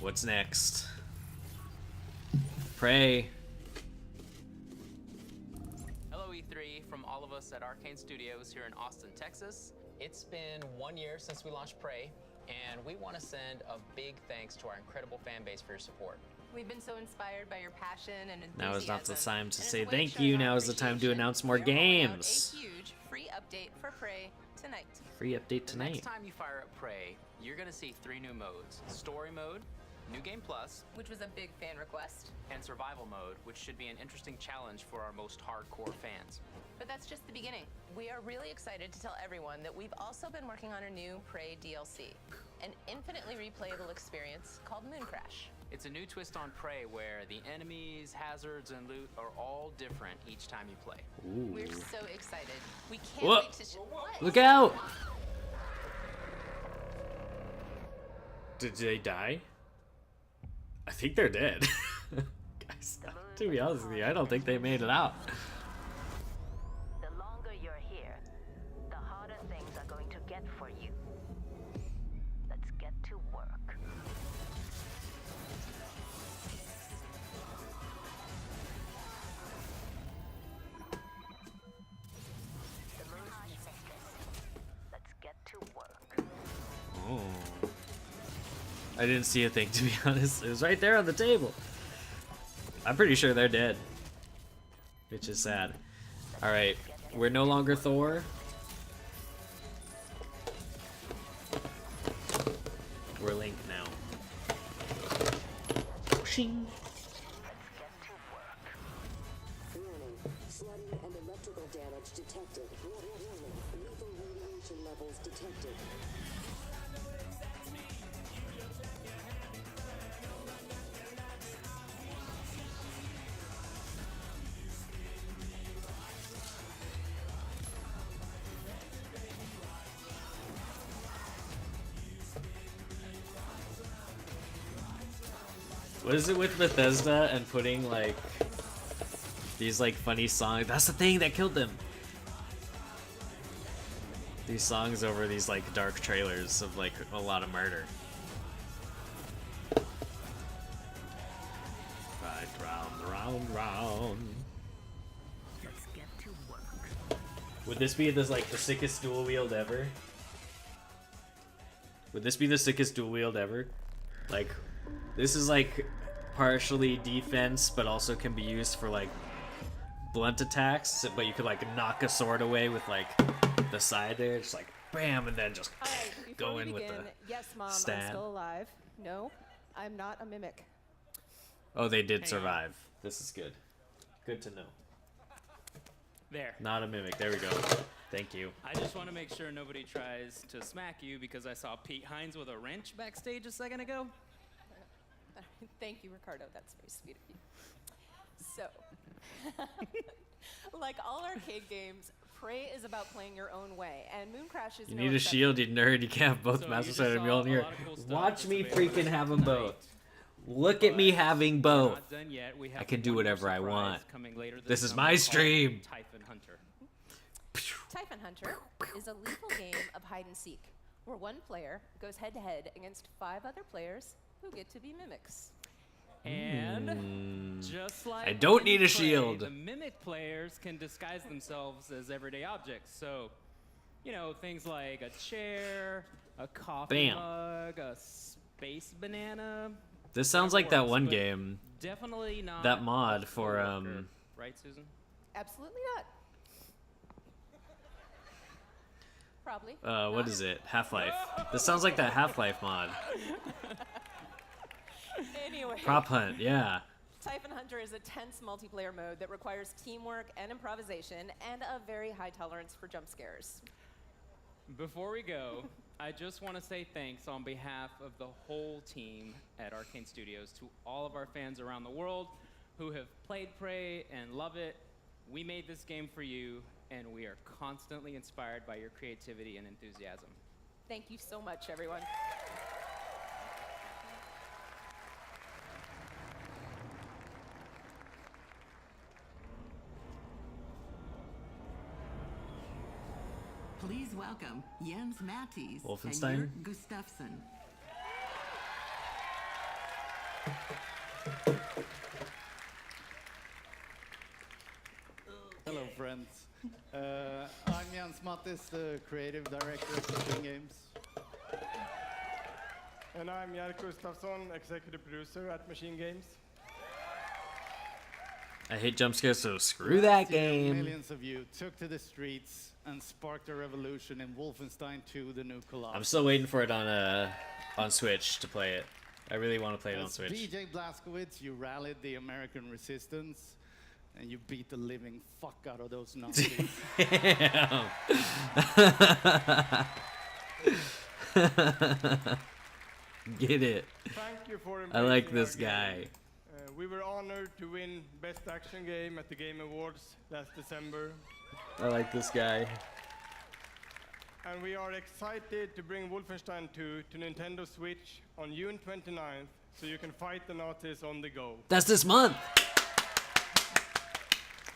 What's next? Prey. Hello E3 from all of us at Arcane Studios here in Austin, Texas. It's been 1 year since we launched Prey, and we want to send a big thanks to our incredible fan base for your support. We've been so inspired by your passion and enthusiasm. Now is not the time to and say as a way of thank showing you. our Now is the time to appreciation, announce more we're rolling out games. A huge free update for Prey tonight. Free update The tonight. next time you fire up Prey, you're going to see 3 new modes. Story mode, New Game Plus, Which was a big fan request. and Survival mode, which should be an interesting challenge for our most hardcore fans. But that's just the beginning. We are really excited to tell everyone that we've also been working on a new Prey DLC, an infinitely replayable experience called Moon Crash. It's a new twist on Prey where the enemies, hazards, and loot are all different each time you play. Ooh. We're so excited. We can't Whoa. wait to what? Look out! Did they die? I think they're dead. Guys, to be honest with you, I don't think they made it out. The longer you're here, the harder things are going to get for you. Let's get to work. The moon's mistress. Let's get to work. Oh. I didn't see a thing, to be honest. It was right there on the table. I'm pretty sure they're dead. Which is sad. Alright, we're no longer Thor. We're Link now. Shing. Warning. Flooding and electrical damage detected. Warning. Lethal radiation levels detected. What is it with Bethesda and putting like these like funny songs? That's the thing that killed them. these songs over these like dark trailers of like a lot of murder. Right, round. Let's get to work. Would this be this like the sickest dual wield ever? Would this be the sickest dual wield ever? Like, this is like partially defense, but also can be used for like blunt attacks. But you could like knock a sword away with like the side there, just like bam, and then just go in with the yes, Mom, stab. I'm still alive. No, I'm not a mimic. Oh, they did survive. This is good. Good to know. There. Not a mimic. There we go. Thank you. I just want to make sure nobody tries to smack you because I saw Pete Hines with a wrench backstage a second ago. Thank you, Ricardo. That's very sweet of you. So, like all arcade games, Prey is about playing your own way, and Mooncrash is You no need a exception. shield, you nerd. You can't have both So Master you just Sword and saw a Mjolnir. lot of cool stuff Watch that's me available freaking have them tonight. both. Look at me having both. Not done yet. We have I can do one more whatever I surprise want. coming later This is summer my called stream. Typhon Hunter. Typhon Hunter is a lethal game of hide and seek, where one player goes head-to-head against 5 other players who get to be mimics. And just like I don't in need a Prey, shield. the mimic players can disguise themselves as everyday objects. So, you know, things like a chair, a coffee Bam. mug, a space banana. This sounds like that works, one but game. Definitely not That mod a for coworker. Right, Susan? Absolutely not. Probably. What is it? Half-Life. This sounds like that Half-Life mod. Anyway. Prop hunt, yeah. Typhon Hunter is a tense multiplayer mode that requires teamwork and improvisation and a very high tolerance for jump scares. Before we go, I just want to say thanks on behalf of the whole team at Arcane Studios to all of our fans around the world who have played Prey and love it. We made this game for you, and we are constantly inspired by your creativity and enthusiasm. Thank you so much, everyone. Please welcome Jens Mattis Wolfenstein? and Jörg Gustafsson. Hello, friends. I'm Jens Mattis, the creative director of Machine Games. And I'm Jörg Gustafsson, executive producer at Machine Games. I hate jump scares, so screw that Last year, game. Millions of you took to the streets and sparked a revolution in Wolfenstein 2: The New Colossus. I'm still waiting for it on Switch to play it. I really want to play it on As Switch. BJ Blazkowicz, you rallied the American resistance, and you beat the living fuck out of those Nazis. Damn. Get it. Thank you for I like embracing this our game. guy. We were honored to win Best Action Game at the Game Awards last December. I like this guy. And we are excited to bring Wolfenstein 2 to Nintendo Switch on June 29th, so you can fight the Nazis on the go. That's this month.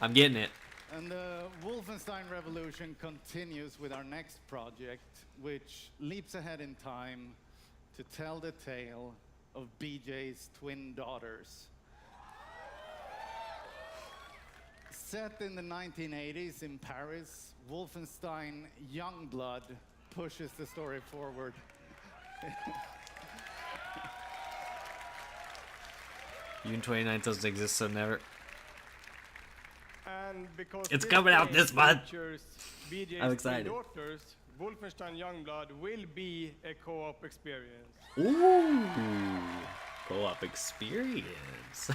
I'm getting it. And the Wolfenstein revolution continues with our next project, which leaps ahead in time to tell the tale of BJ's twin daughters. Set in the 1980s in Paris, Wolfenstein Youngblood pushes the story forward. June 29th doesn't exist, so never. And because It's this coming out game this month. features BJ's I'm excited. twin daughters, Wolfenstein Youngblood will be a co-op experience. Ooh. Co-op experience. So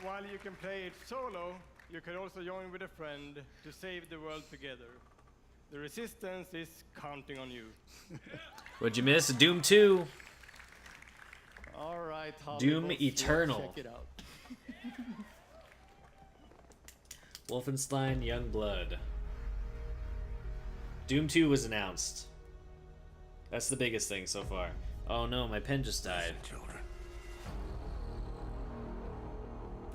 while you can play it solo, you can also join with a friend to save the world together. The resistance is counting on you. What'd you miss? Doom 2. All right, Doom Hollywood, Eternal. check it out. Wolfenstein Youngblood. Doom 2 was announced. That's the biggest thing so far. Oh no, my pen just died. Children,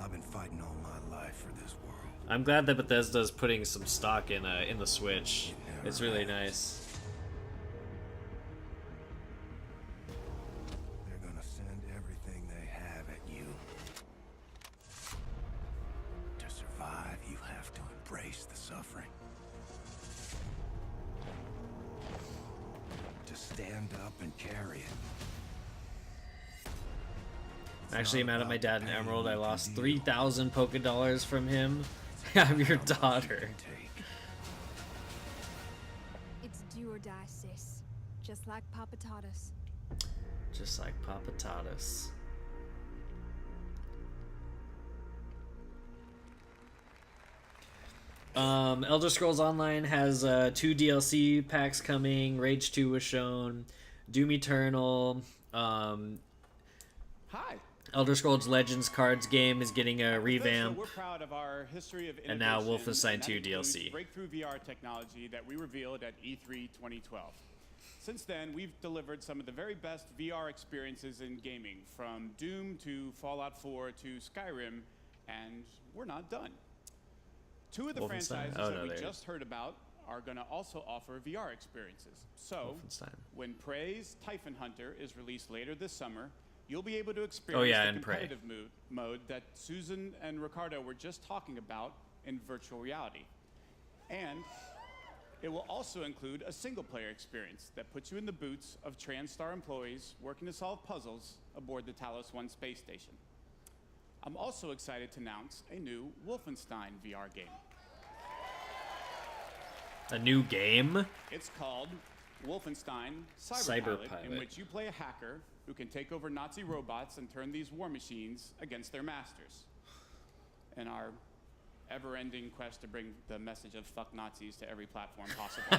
I've been fighting all my life for this world. I'm glad that Bethesda's putting some stock in the Switch. It's really nice. They're gonna send everything they have at you. To survive, you have to embrace the suffering. To stand up and carry it. Actually, I'm mad at my dad in Emerald. I lost 3,000 Poké Dollars from him. I'm your daughter. It's do or die, sis. Just like Papa taught us. Just like Papa taught us. Elder Scrolls Online has 2 DLC packs coming. Rage 2 was shown. Doom Eternal. Hi. Elder Scrolls Legends cards game is getting a revamp. We're proud of our history of And now innovation, Wolfenstein and that 2 includes DLC. Breakthrough VR technology that we revealed at E3 2012. Since then, we've delivered some of the very best VR experiences in gaming, from Doom to Fallout 4 to Skyrim, and we're not done. 2 of the Wolfenstein? franchises Oh, that no, we there- just heard about are going to also offer VR experiences. So, Wolfenstein. when Prey's Typhon Hunter is released later this summer, you'll be able to experience Oh, yeah, the and Prey. competitive mode that Susan and Ricardo were just talking about in virtual reality. And it will also include a single-player experience that puts you in the boots of TranStar employees working to solve puzzles aboard the Talos 1 space station. I'm also excited to announce a new Wolfenstein VR game. A new game? It's called Wolfenstein Cyberpilot. Cyberpilot, in which you play a hacker who can take over Nazi robots and turn these war machines against their masters. In our ever-ending quest to bring the message of fuck Nazis to every platform possible.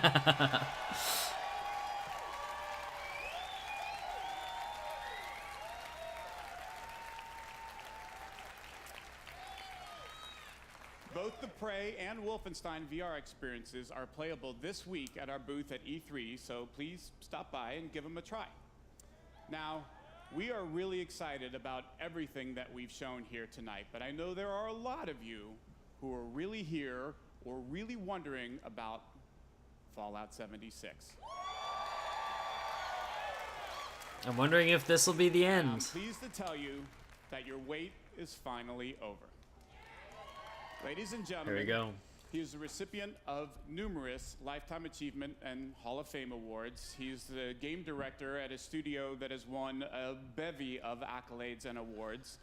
Both the Prey and Wolfenstein VR experiences are playable this week at our booth at E3, so please stop by and give them a try. Now, we are really excited about everything that we've shown here tonight, but I know there are a lot of you who are really here or really wondering about Fallout 76. I'm wondering if this will be the I'm end. pleased to tell you that your wait is finally over. Ladies and gentlemen, Here we go. He is the recipient of numerous Lifetime Achievement and Hall of Fame awards. He's the game director at a studio that has won a bevy of accolades and awards.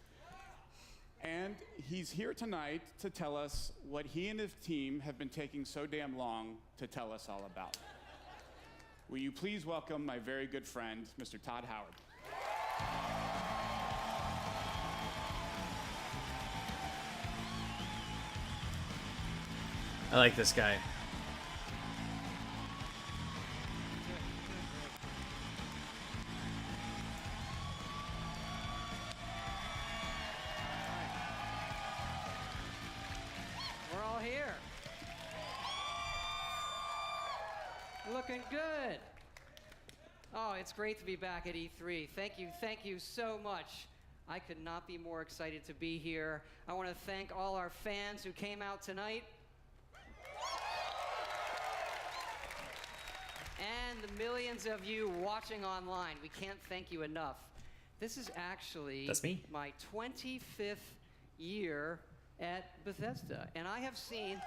And he's here tonight to tell us what he and his team have been taking so damn long to tell us all about. Will you please welcome my very good friend, Mr. Todd Howard. I like this guy. We're all here. Looking good. Oh, it's great to be back at E3. Thank you so much. I could not be more excited to be here. I want to thank all our fans who came out tonight. And the millions of you watching online. We can't thank you enough. This is actually That's me. my 25th year at Bethesda, and I have seen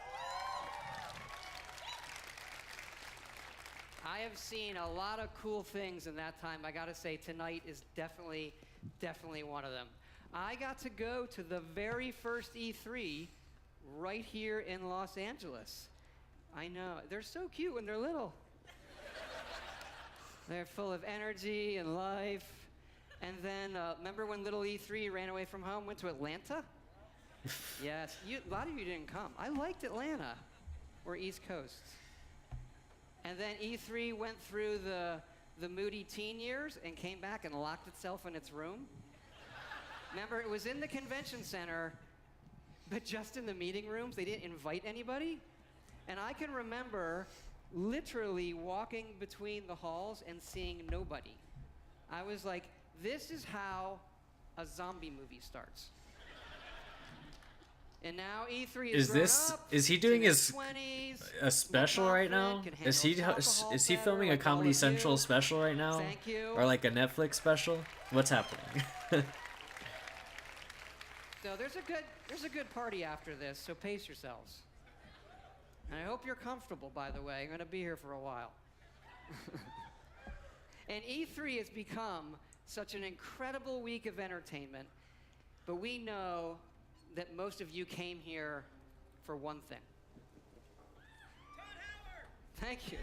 a lot of cool things in that time. I gotta say, tonight is definitely one of them. I got to go to the very first E3 right here in Los Angeles. I know, they're so cute when they're little. They're full of energy and life. And then, remember when little E3 ran away from home, went to Atlanta? Yes, a lot of you didn't come. I liked Atlanta, or East Coast. And then E3 went through the moody teen years and came back and locked itself in its room. Remember, it was in the convention center, but just in the meeting rooms. They didn't invite anybody. And I can remember literally walking between the halls and seeing nobody. I was like, this is how a zombie movie starts. And now E3 Is grown this up, is he it's doing in his 20s, a special right now? can Is handle he alcohol is he better, filming a like all Comedy of you. Central special right now? Thank you. Or like a Netflix special? What's happening? So there's a good party after this, so pace yourselves. And I hope you're comfortable, by the way. I'm going to be here for a while. And E3 has become such an incredible week of entertainment, but we know that most of you came here for one thing. Thank you.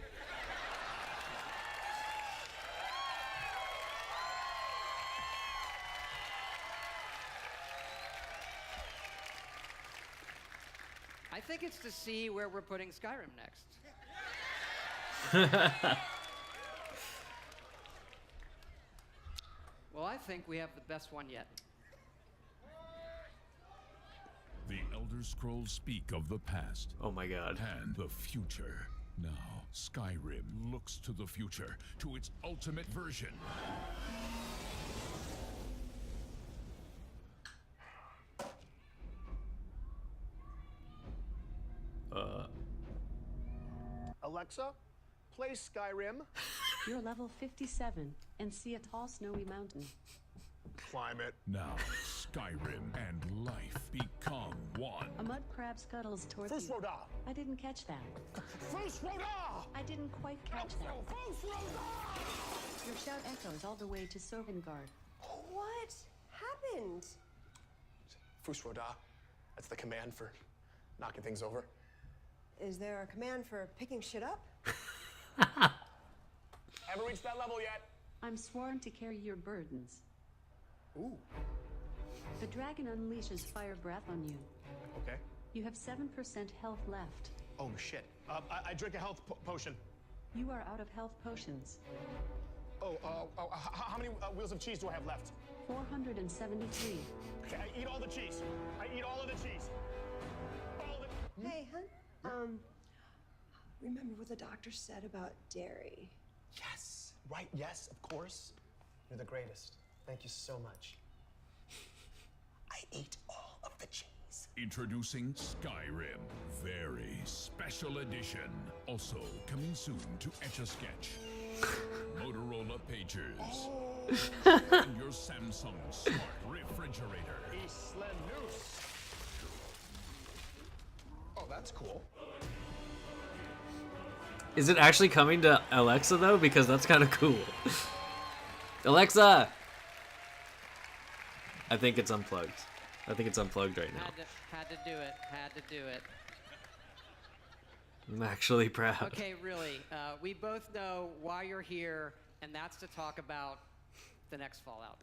I think it's to see where we're putting Skyrim next. Well, I think we have the best one yet. The Elder Scrolls speak of the past. Oh my god. And the future. Now, Skyrim looks to the future, to its ultimate version. Alexa, play Skyrim. You're level 57 and see a tall snowy mountain. Climb it. Now, Skyrim and life become one. A mud crab scuttles towards First you. Roda. I didn't catch that. First Roda. I didn't quite catch that. First Roda. Your shout echoes all the way to Sovngarde. What happened? First Roda. That's the command for knocking things over. Is there a command for picking shit up? Haven't reached that level yet. I'm sworn to carry your burdens. Ooh. The dragon unleashes fire breath on you. Okay. You have 7% health left. Oh shit. I drink a health potion. You are out of health potions. How many wheels of cheese do I have left? 473. Okay, I eat all the cheese. I eat all of the cheese. Hey, hun. Remember what the doctor said about dairy? Yes. Right, yes, of course. You're the greatest. Thank you so much. I ate all of the cheese. Introducing Skyrim, very special edition. Also coming soon to Etch-a-Sketch, Motorola Pagers, and your Samsung smart refrigerator. Islanus. Oh, that's cool. Is it actually coming to Alexa though? Because that's kind of cool. Alexa! I think it's unplugged. I think it's unplugged right now. Had to do it. Had to do it. I'm actually proud. Okay, really. We both know why you're here, and that's to talk about the next Fallout.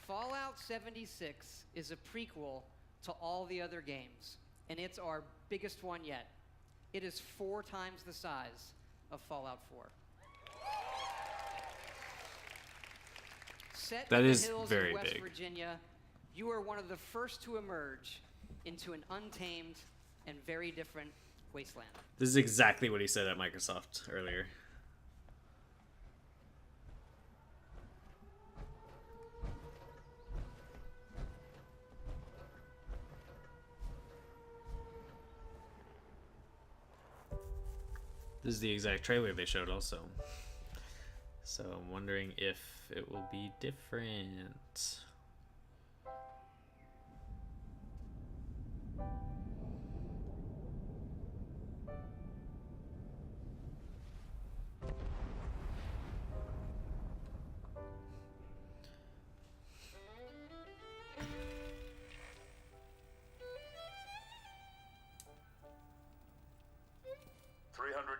Fallout 76 is a prequel to all the other games, and it's our biggest one yet. It is 4 times the size of Fallout 4. Set That in is the hills very of West big. Virginia, you are one of the first to emerge into an untamed and very different wasteland. This is exactly what he said at Microsoft earlier. This is the exact trailer they showed also. So I'm wondering if it will be different.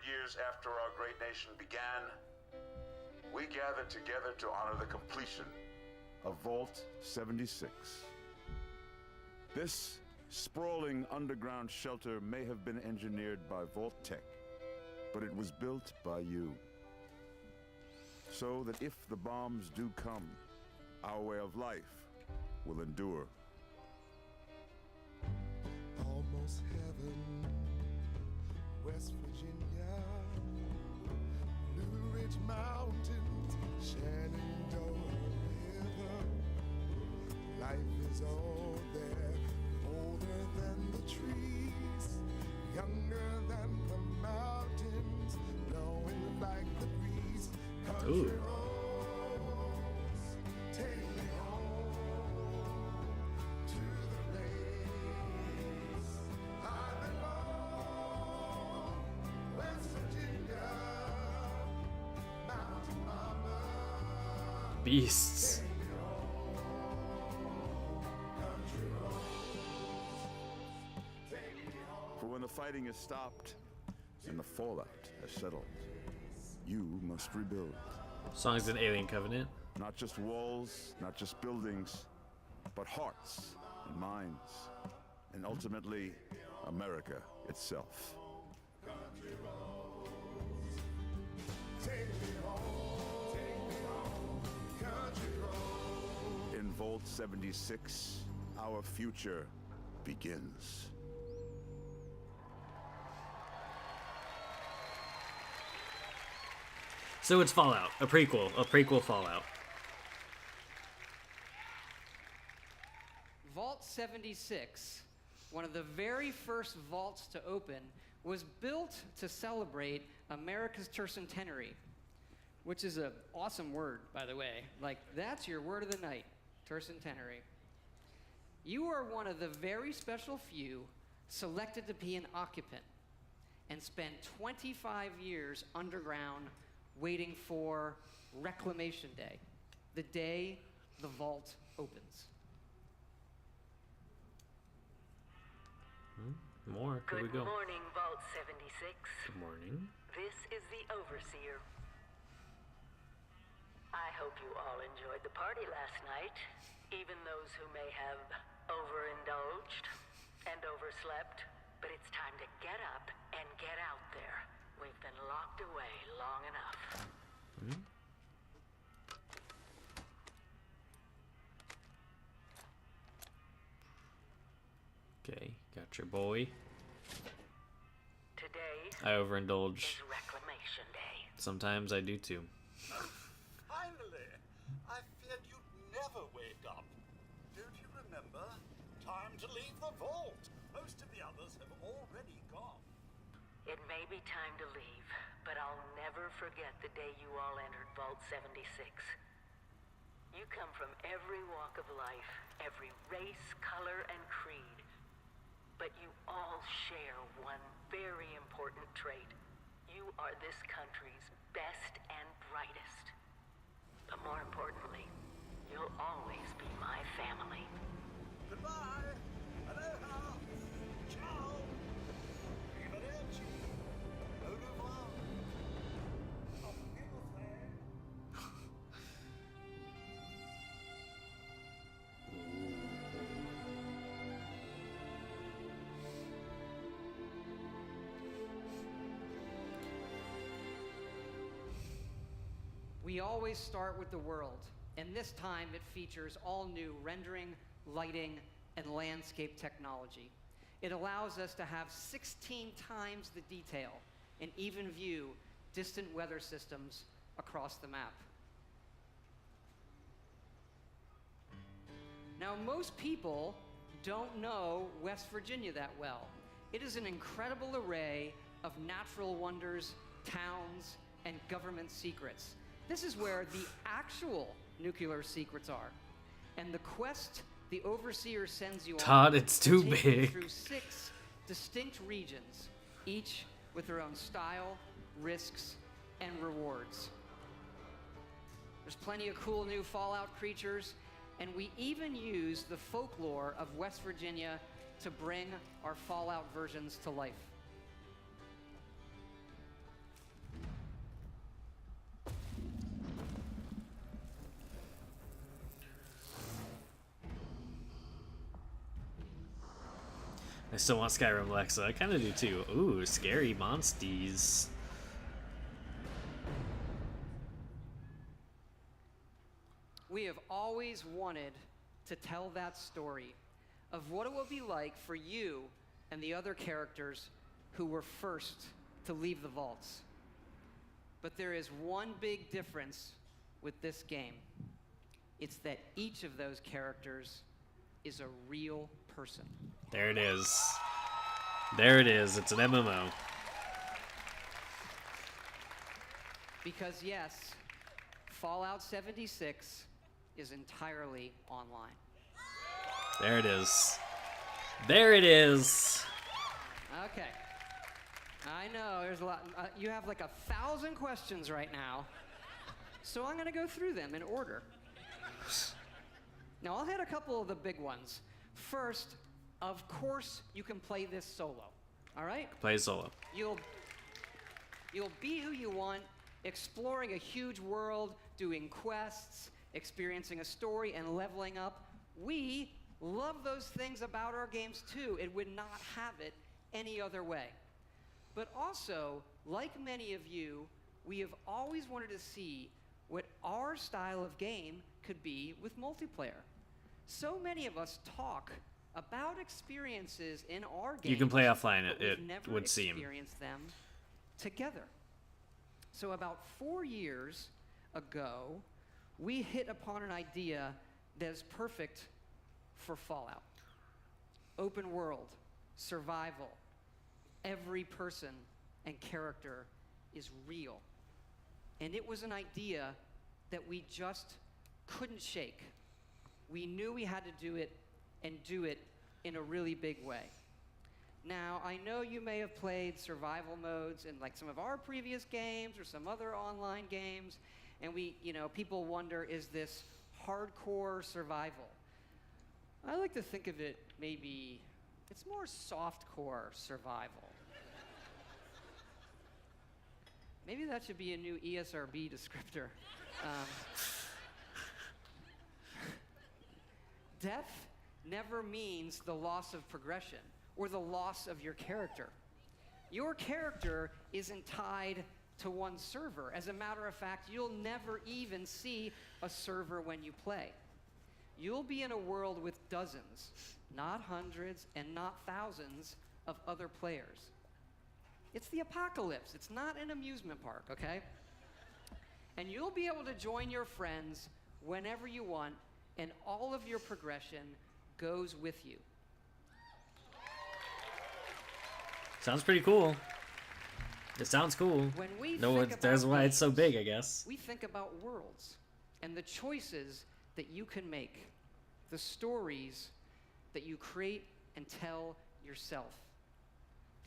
Years after our great nation began, we gathered together to honor the completion of Vault 76. This sprawling underground shelter may have been engineered by Vault Tech, but it was built by you. So that if the bombs do come, our way of life will endure. Almost heaven, West Virginia, Blue Ridge Mountains, Shenandoah River, Life is all there, older than the trees, younger than the mountains, blowing like the breeze. Country Ooh. roads, take me home to the place I belong. West Virginia, Mountain Mama. Beasts. For when the fighting is stopped and the fallout has settled, you must rebuild. Songs in Alien Covenant. Not just walls, not just buildings, but hearts and minds, and ultimately, America itself. In Vault 76, our future begins. So it's Fallout, a prequel Fallout. Vault 76, one of the very first vaults to open, was built to celebrate America's tercentenary, which is an awesome word, by the way. Like, that's your word of the night, tercentenary. You are one of the very special few selected to be an occupant and spend 25 years underground waiting for Reclamation Day, the day the vault opens. More. Here we go. Good morning, Vault 76. Good morning. This is the Overseer. I hope you all enjoyed the party last night, even those who may have overindulged and overslept. But it's time to get up and get out there. We've been locked away long enough. Okay, got your boy. Today I overindulge. is Reclamation Day. Sometimes I do too. Finally! I feared you'd never wake up. Don't you remember? Time to leave the vault. Most of the others have already gone. It may be time to leave, but I'll never forget the day you all entered Vault 76. You come from every walk of life, every race, color, and creed. But you all share one very important trait. You are this country's best and brightest. But more importantly, you'll always be my family. Goodbye! Aloha! Ciao! Arrivederci! Au revoir! Auf Wiedersehen! We always start with the world, and this time it features all new rendering, lighting, and landscape technology. It allows us to have 16 times the detail and even view distant weather systems across the map. Now, most people don't know West Virginia that well. It is an incredible array of natural wonders, towns, and government secrets. This is where the actual nuclear secrets are. And the quest the Overseer sends you on Todd, it's too will take you big. through 6 distinct regions, each with their own style, risks, and rewards. There's plenty of cool new Fallout creatures, and we even use the folklore of West Virginia to bring our Fallout versions to life. I still want Skyrim Alexa. I kind of do too. Ooh, scary monsties. We have always wanted to tell that story of what it will be like for you and the other characters who were first to leave the vaults. But there is one big difference with this game. It's that each of those characters is a real person. There it is. There it is. It's an MMO. Because yes, Fallout 76 is entirely online. There it is. There it is. Okay. I know, there's a lot. You have like 1,000 questions right now. So I'm going to go through them in order. Now, I'll hit a couple of the big ones. First, of course, you can play this solo. All right? Play solo. You'll be who you want, exploring a huge world, doing quests, experiencing a story, and leveling up. We love those things about our games too. It would not have it any other way. But also, like many of you, we have always wanted to see what our style of game could be with multiplayer. So many of us talk about experiences in our games. You can play offline, but it we've never would seem. experienced them together. So about 4 years ago, we hit upon an idea that is perfect for Fallout. Open world, survival, every person and character is real. And it was an idea that we just couldn't shake. We knew we had to do it and do it in a really big way. Now, I know you may have played survival modes in like some of our previous games or some other online games, and people wonder, is this hardcore survival? I like to think of it maybe, it's more softcore survival. Maybe that should be a new ESRB descriptor. Death never means the loss of progression or the loss of your character. Your character isn't tied to one server. As a matter of fact, you'll never even see a server when you play. You'll be in a world with dozens, not hundreds and not thousands of other players. It's the apocalypse. It's not an amusement park, okay? And you'll be able to join your friends whenever you want, and all of your progression goes with you. Sounds pretty cool. It sounds cool. When we No, think that's about why it's so games, big, I guess. We think about worlds and the choices that you can make, the stories that you create and tell yourself.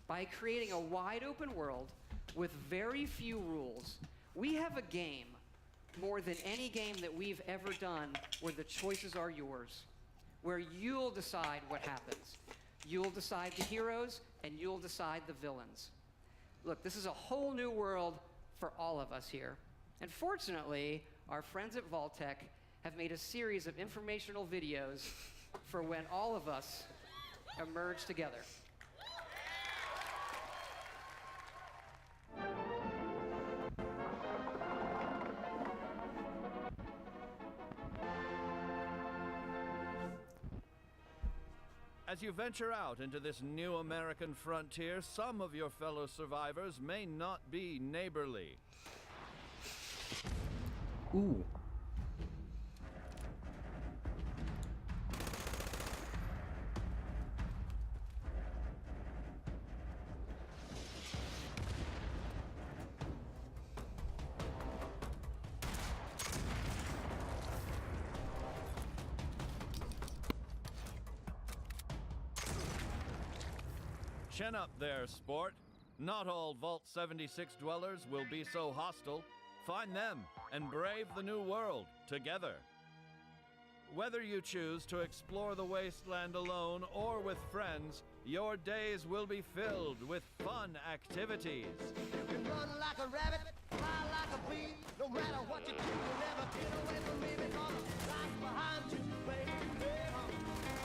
By creating a wide open world with very few rules, we have a game more than any game that we've ever done where the choices are yours, where you'll decide what happens. You'll decide the heroes and you'll decide the villains. Look, this is a whole new world for all of us here. And fortunately, our friends at Vault-Tec have made a series of informational videos for when all of us emerge together. As you venture out into this new American frontier, some of your fellow survivors may not be neighborly. Ooh. Chin up there, sport. Not all Vault 76 dwellers will be so hostile. Find them and brave the new world together. Whether you choose to explore the wasteland alone or with friends, your days will be filled with fun activities. You can run like a rabbit, fly like a bee. No matter what you do, you'll never get away from me because I'm right behind you, baby.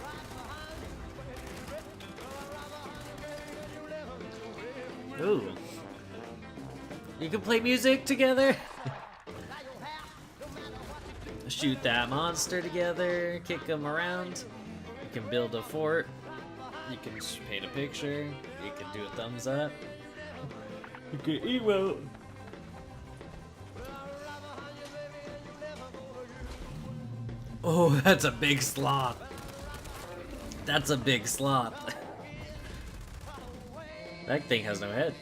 Right behind you, baby. Right behind you, baby, and you'll never get away from me. Ooh. You can play music together. Shoot that monster together, kick them around. You can build a fort. You can paint a picture. You can do a thumbs up. You can emote. Oh, that's a big sloth. That's a big sloth. That thing has no head.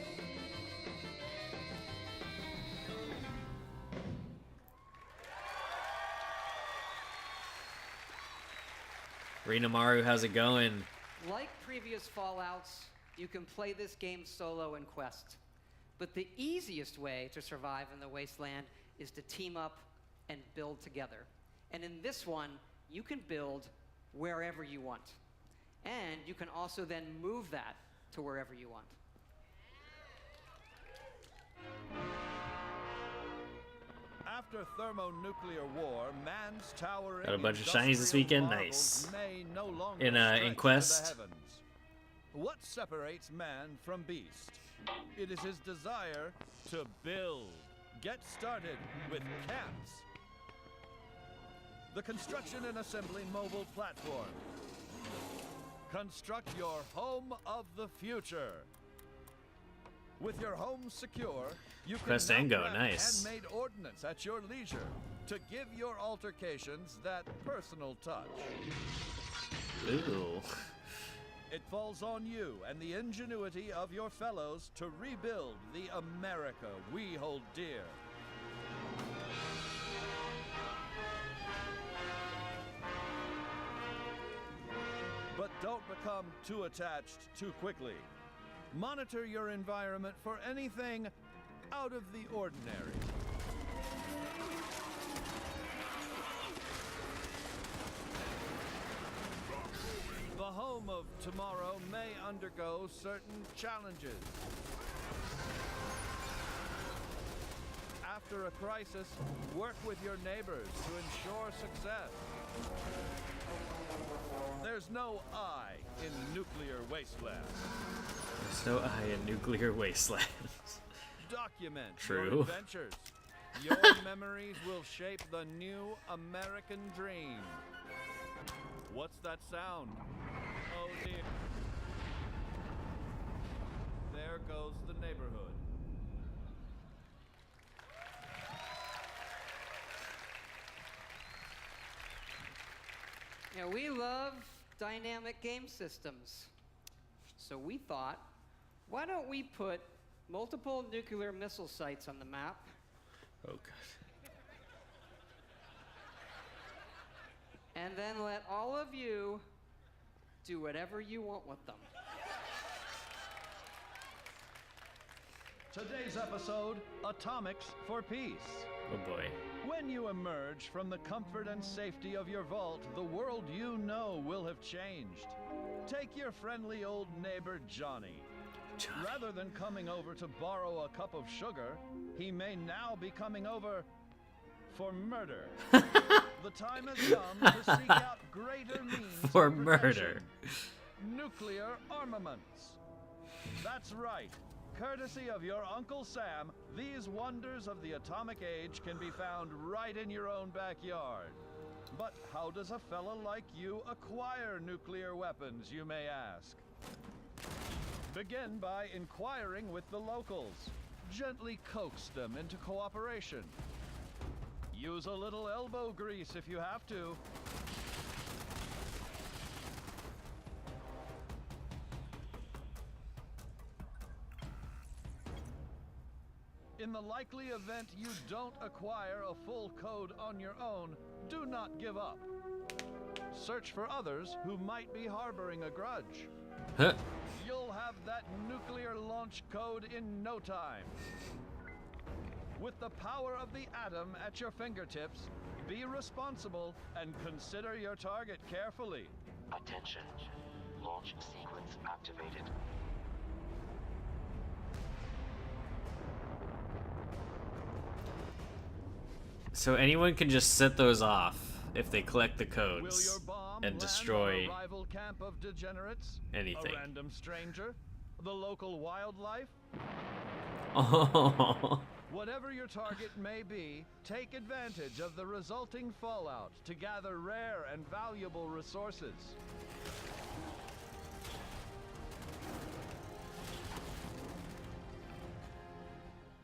Maru, how's it going? Like previous Fallouts, you can play this game solo in Quest. But the easiest way to survive in the Wasteland is to team up and build together. And in this one, you can build wherever you want. And you can also then move that to wherever you want. After thermonuclear war, man's towering Got a bunch of shinies this weekend. Nice. may no longer In stretch Quest. to the heavens. What separates man from beast? It is his desire to build. Get started with camps. The construction and assembly mobile platform. Construct your home of the future. With your home secure, you can Quest now and go, craft nice. handmade ordnance at your leisure to give your altercations that personal touch. Ooh. It falls on you and the ingenuity of your fellows to rebuild the America we hold dear. But don't become too attached too quickly. Monitor your environment for anything out of the ordinary. The home of tomorrow may undergo certain challenges. After a crisis, work with your neighbors to ensure success. There's no I in nuclear wastelands. There's no I in nuclear wastelands. Document True. your adventures. Your memories will shape the new American dream. What's that sound? Oh dear. There goes the neighborhood. Yeah, we love dynamic game systems. So we thought, why don't we put multiple nuclear missile sites on the map? Oh, God. And then let all of you do whatever you want with them. Today's episode, Atomics for Peace. Oh boy. When you emerge from the comfort and safety of your vault, the world you know will have changed. Take your friendly old neighbor, Johnny. Rather than coming over to borrow a cup of sugar, he may now be coming over for murder. The time has come to seek out greater means For of murder. protection. Nuclear armaments. That's right. Courtesy of your Uncle Sam, these wonders of the atomic age can be found right in your own backyard. But how does a fella like you acquire nuclear weapons, you may ask? Begin by inquiring with the locals. Gently coax them into cooperation. Use a little elbow grease if you have to. In the likely event you don't acquire a full code on your own, do not give up. Search for others who might be harboring a grudge. Huh. You'll have that nuclear launch code in no time. With the power of the atom at your fingertips, be responsible and consider your target carefully. Attention. Launch sequence activated. So anyone can just set those off if they collect the codes and destroy A rival camp of degenerates? anything. A random stranger? The local wildlife? Oh. Whatever your target may be, take advantage of the resulting fallout to gather rare and valuable resources.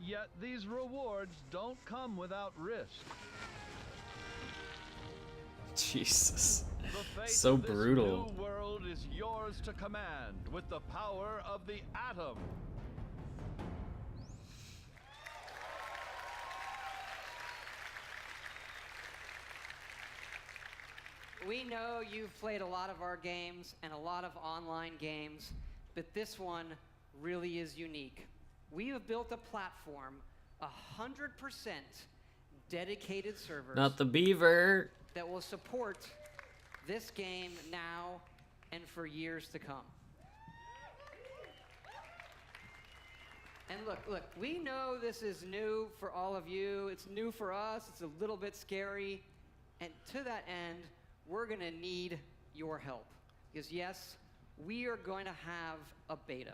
Yet these rewards don't come without risk. Jesus. The fate So of this brutal. new world is yours to command with the power of the atom. We know you've played a lot of our games and a lot of online games, but this one really is unique. We have built a platform, 100% dedicated servers Not the beaver. that will support this game now and for years to come. And look, we know this is new for all of you. It's new for us. It's a little bit scary. And to that end, we're going to need your help. Because yes, we are going to have a beta.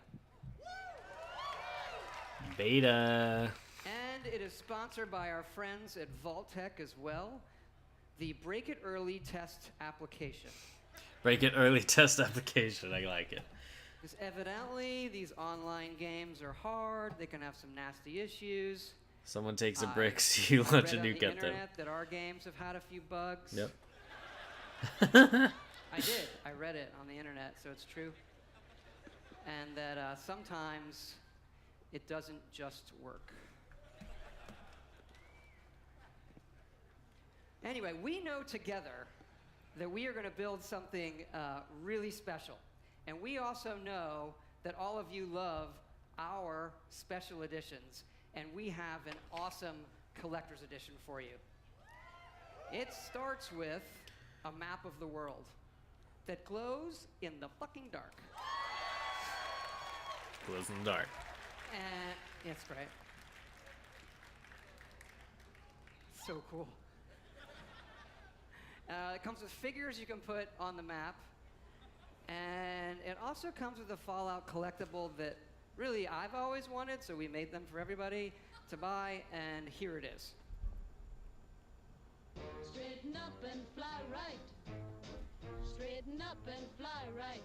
Beta. And it is sponsored by our friends at Vault-Tec as well. The Break It Early test application. Break it early test application. I like it. Because evidently, these online games are hard. They can have some nasty issues. Someone takes a brick, you I launch read a on the nuke at them. internet that our games have had a few bugs. Yep. I did. I read it on the internet, so it's true. And that sometimes it doesn't just work. Anyway, we know together that we are going to build something really special. And we also know that all of you love our special editions. And we have an awesome collector's edition for you. It starts with a map of the world that glows in the fucking dark. Glows in the dark. And it's great. So cool. It comes with figures you can put on the map. And it also comes with a Fallout collectible that really I've always wanted, so we made them for everybody to buy, and here it is. Straighten up and fly right. Straighten up and fly right.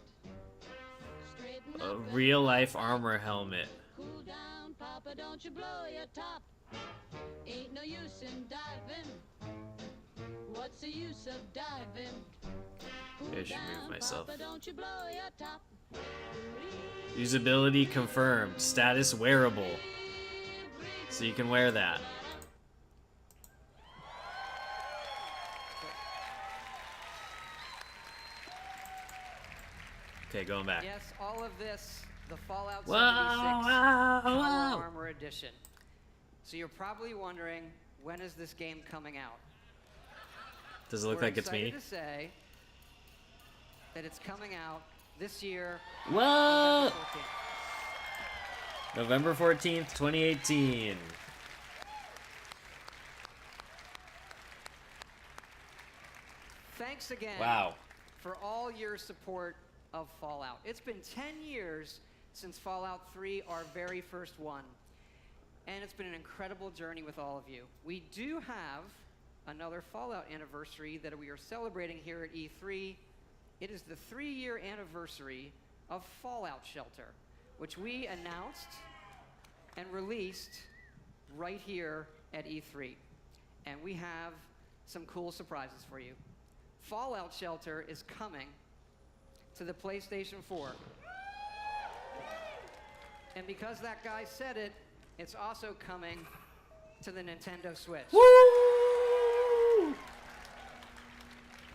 Straighten A up and real life armor helmet. cool down, Papa, don't you blow your top. Ain't no use in diving. What's the use of diving? I should move myself. Papa, don't you blow your top. Usability confirmed. Status wearable. So you can wear that. Okay, going back. Yes, all of this, the Fallout 76 Wow, Power wow. Armor Edition. So you're probably wondering, when is this game coming out? Does it look We're like it's me? excited to say that it's coming out this year. What? November 14th. November 14th, 2018. Thanks again Wow. for all your support of Fallout. It's been 10 years since Fallout 3, our very first one. And it's been an incredible journey with all of you. We do have another Fallout anniversary that we are celebrating here at E3. It is the 3-year anniversary of Fallout Shelter, which we announced and released right here at E3. And we have some cool surprises for you. Fallout Shelter is coming to the PlayStation 4. And because that guy said it, it's also coming to the Nintendo Switch. Woo!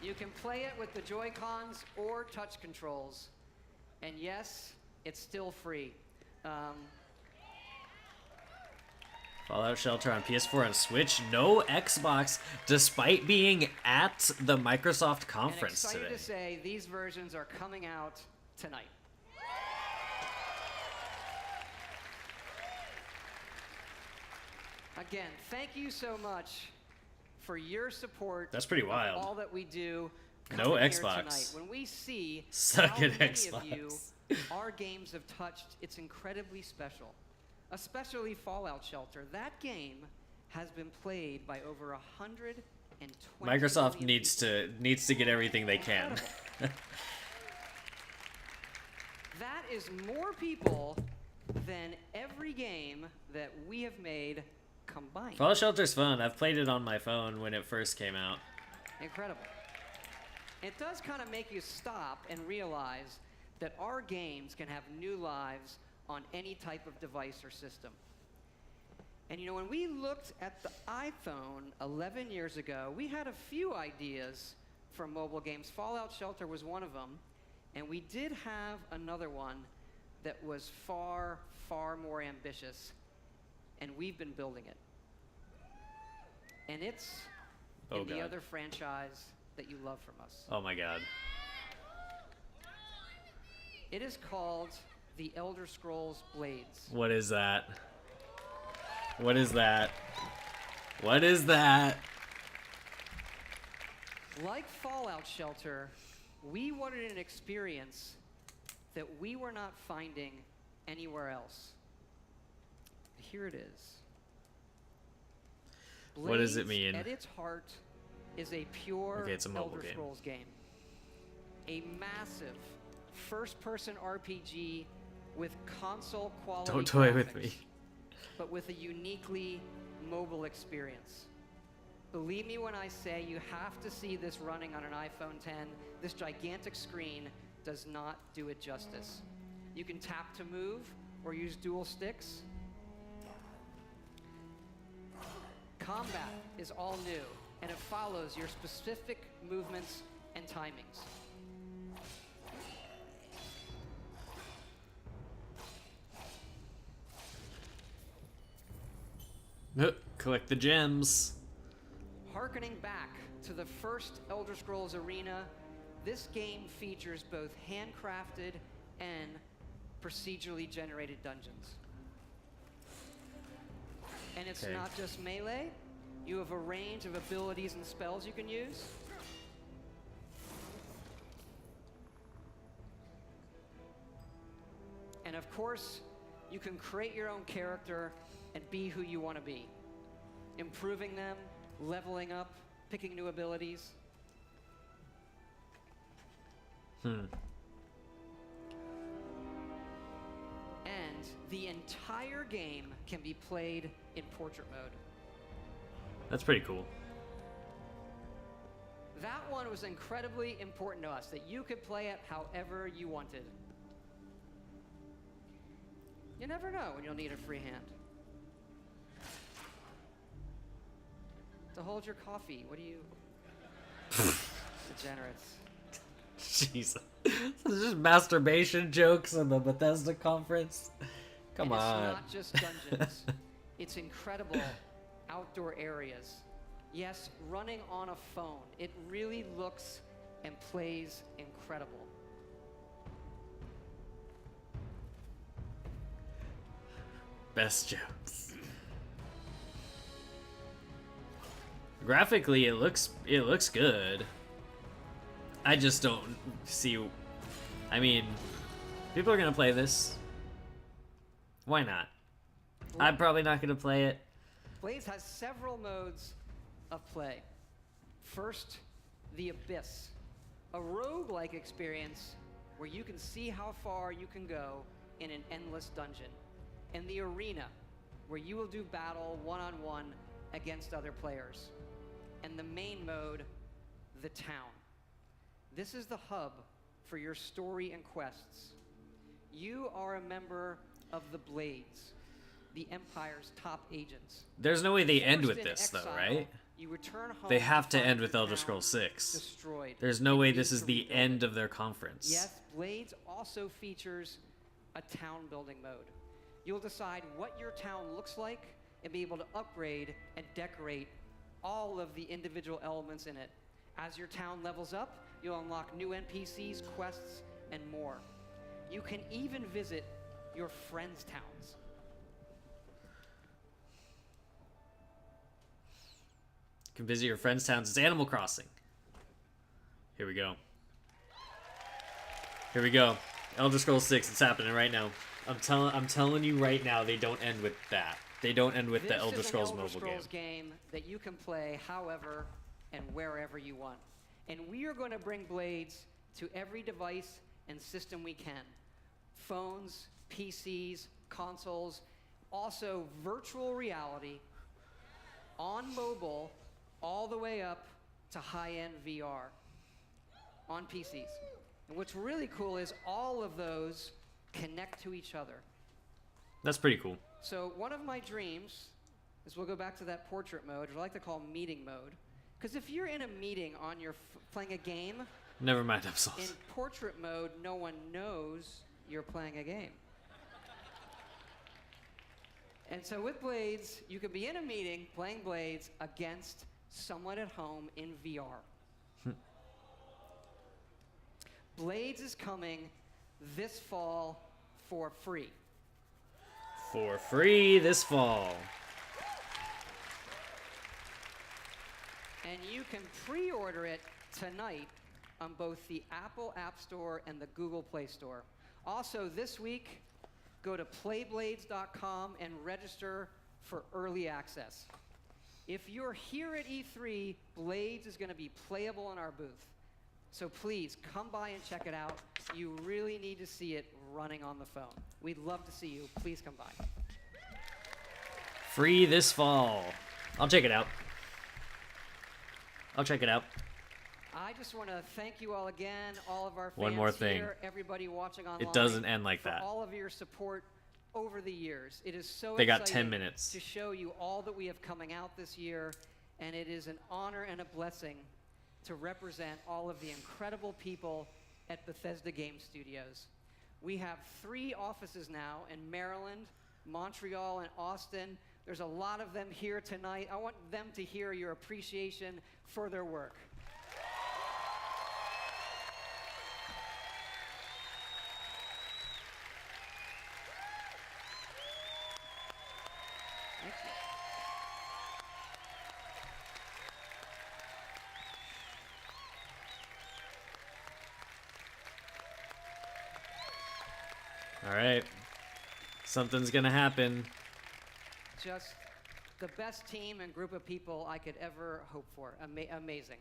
You can play it with the Joy-Cons or touch controls. And yes, it's still free. Fallout Shelter on PS4 and Switch. No Xbox, despite being at the Microsoft conference and excited today. to say these versions are coming out tonight. Again, thank you so much for your support. That's pretty of wild. all that we do. No coming here Xbox. tonight. When we see Suck how it, many Xbox. of you our games have touched, it's incredibly special. Especially Fallout Shelter. That game has been played by over 120 Microsoft million people. needs to get everything they can. That is more people than every game that we have made combined. Fallout Shelter's fun. I've played it on my phone when it first came out. Incredible. It does kind of make you stop and realize that our games can have new lives on any type of device or system. And you know, when we looked at the iPhone 11 years ago, we had a few ideas for mobile games. Fallout Shelter was one of them, and we did have another one that was far, far more ambitious, and we've been building it. And it's in the other franchise that you love from us. Oh my god. It is called The Elder Scrolls Blades. What is that? What is that? What is that? Like Fallout Shelter, we wanted an experience that we were not finding anywhere else. Here it is. Blades, What does it mean? At its heart is a pure Okay, it's a mobile Elder game. Scrolls game. A massive first-person RPG with console quality Don't toy with graphics, me. but with a uniquely mobile experience. Believe me when I say you have to see this running on an iPhone 10. This gigantic screen does not do it justice. You can tap to move or use dual sticks. Combat is all new, and it follows your specific movements and timings. Collect the gems. Harkening back to the first Elder Scrolls Arena, this game features both handcrafted and procedurally generated dungeons. And it's Okay. not just melee. You have a range of abilities and spells you can use. And of course, you can create your own character and be who you want to be. Improving them, leveling up, picking new abilities. And the entire game can be played in portrait mode. That's pretty cool. That one was incredibly important to us, that you could play it however you wanted. You never know when you'll need a free hand. To hold your coffee, what do you... Degenerates. Jesus. This is just masturbation jokes in the Bethesda conference. Come And on. It's not just dungeons. It's incredible outdoor areas. Yes, running on a phone. It really looks and plays incredible. Best jokes. Graphically, it looks good. I just don't see. I mean, people are gonna play this. Why not? I'm probably not gonna play it. Blades has several modes of play. First, the Abyss, a roguelike experience where you can see how far you can go in an endless dungeon. And the Arena, where you will do battle one-on-one against other players. And the main mode, the Town. This is the hub for your story and quests. You are a member of the Blades, the Empire's top agents. There's no way they end Forced with in this, though, exile, right? You return home They have to find end with your Elder town Scrolls 6. destroyed There's no and way need this is to the rebuild end it. of their conference. Yes, Blades also features a town building mode. You'll decide what your town looks like and be able to upgrade and decorate all of the individual elements in it. As your town levels up, you'll unlock new NPCs, quests, and more. You can even visit your friends' towns. You can visit your friends' towns. It's Animal Crossing. Here we go. Here we go. Elder Scrolls 6. It's happening right now. I'm telling you right now, they don't end with that. They don't end with the This Elder is an Scrolls Elder mobile Scrolls game. game that you can play however and wherever you want. And we are going to bring Blades to every device and system we can. Phones, PCs, consoles, also virtual reality, on mobile, all the way up to high-end VR. on PCs. And what's really cool is all of those connect to each other. That's pretty cool. So one of my dreams is we'll go back to that portrait mode, which I like to call meeting mode. Because if you're in a meeting on your playing a game, Never mind Upsalt. in portrait mode, no one knows you're playing a game. And so with Blades, you could be in a meeting playing Blades against someone at home in VR. Blades is coming this fall for free. For free this fall. And you can pre-order it tonight on both the Apple App Store and the Google Play Store. Also, this week, go to playblades.com and register for early access. If you're here at E3, Blades is going to be playable in our booth. So please, come by and check it out. You really need to see it running on the phone. We'd love to see you. Please come by. Free this fall. I'll check it out. I'll check it out. I just want to thank you all again, all of our fans One more thing. here, everybody watching online. It doesn't end like for that. all of your support over the years. It is so They got exciting 10 minutes. to show you all that we have coming out this year, and it is an honor and a blessing to represent all of the incredible people at Bethesda Game Studios. We have 3 offices now in Maryland, Montreal, and Austin. There's a lot of them here tonight. I want them to hear your appreciation for their work. Thank you. All right. Something's going to happen. Just the best team and group of people I could ever hope for. Amazing.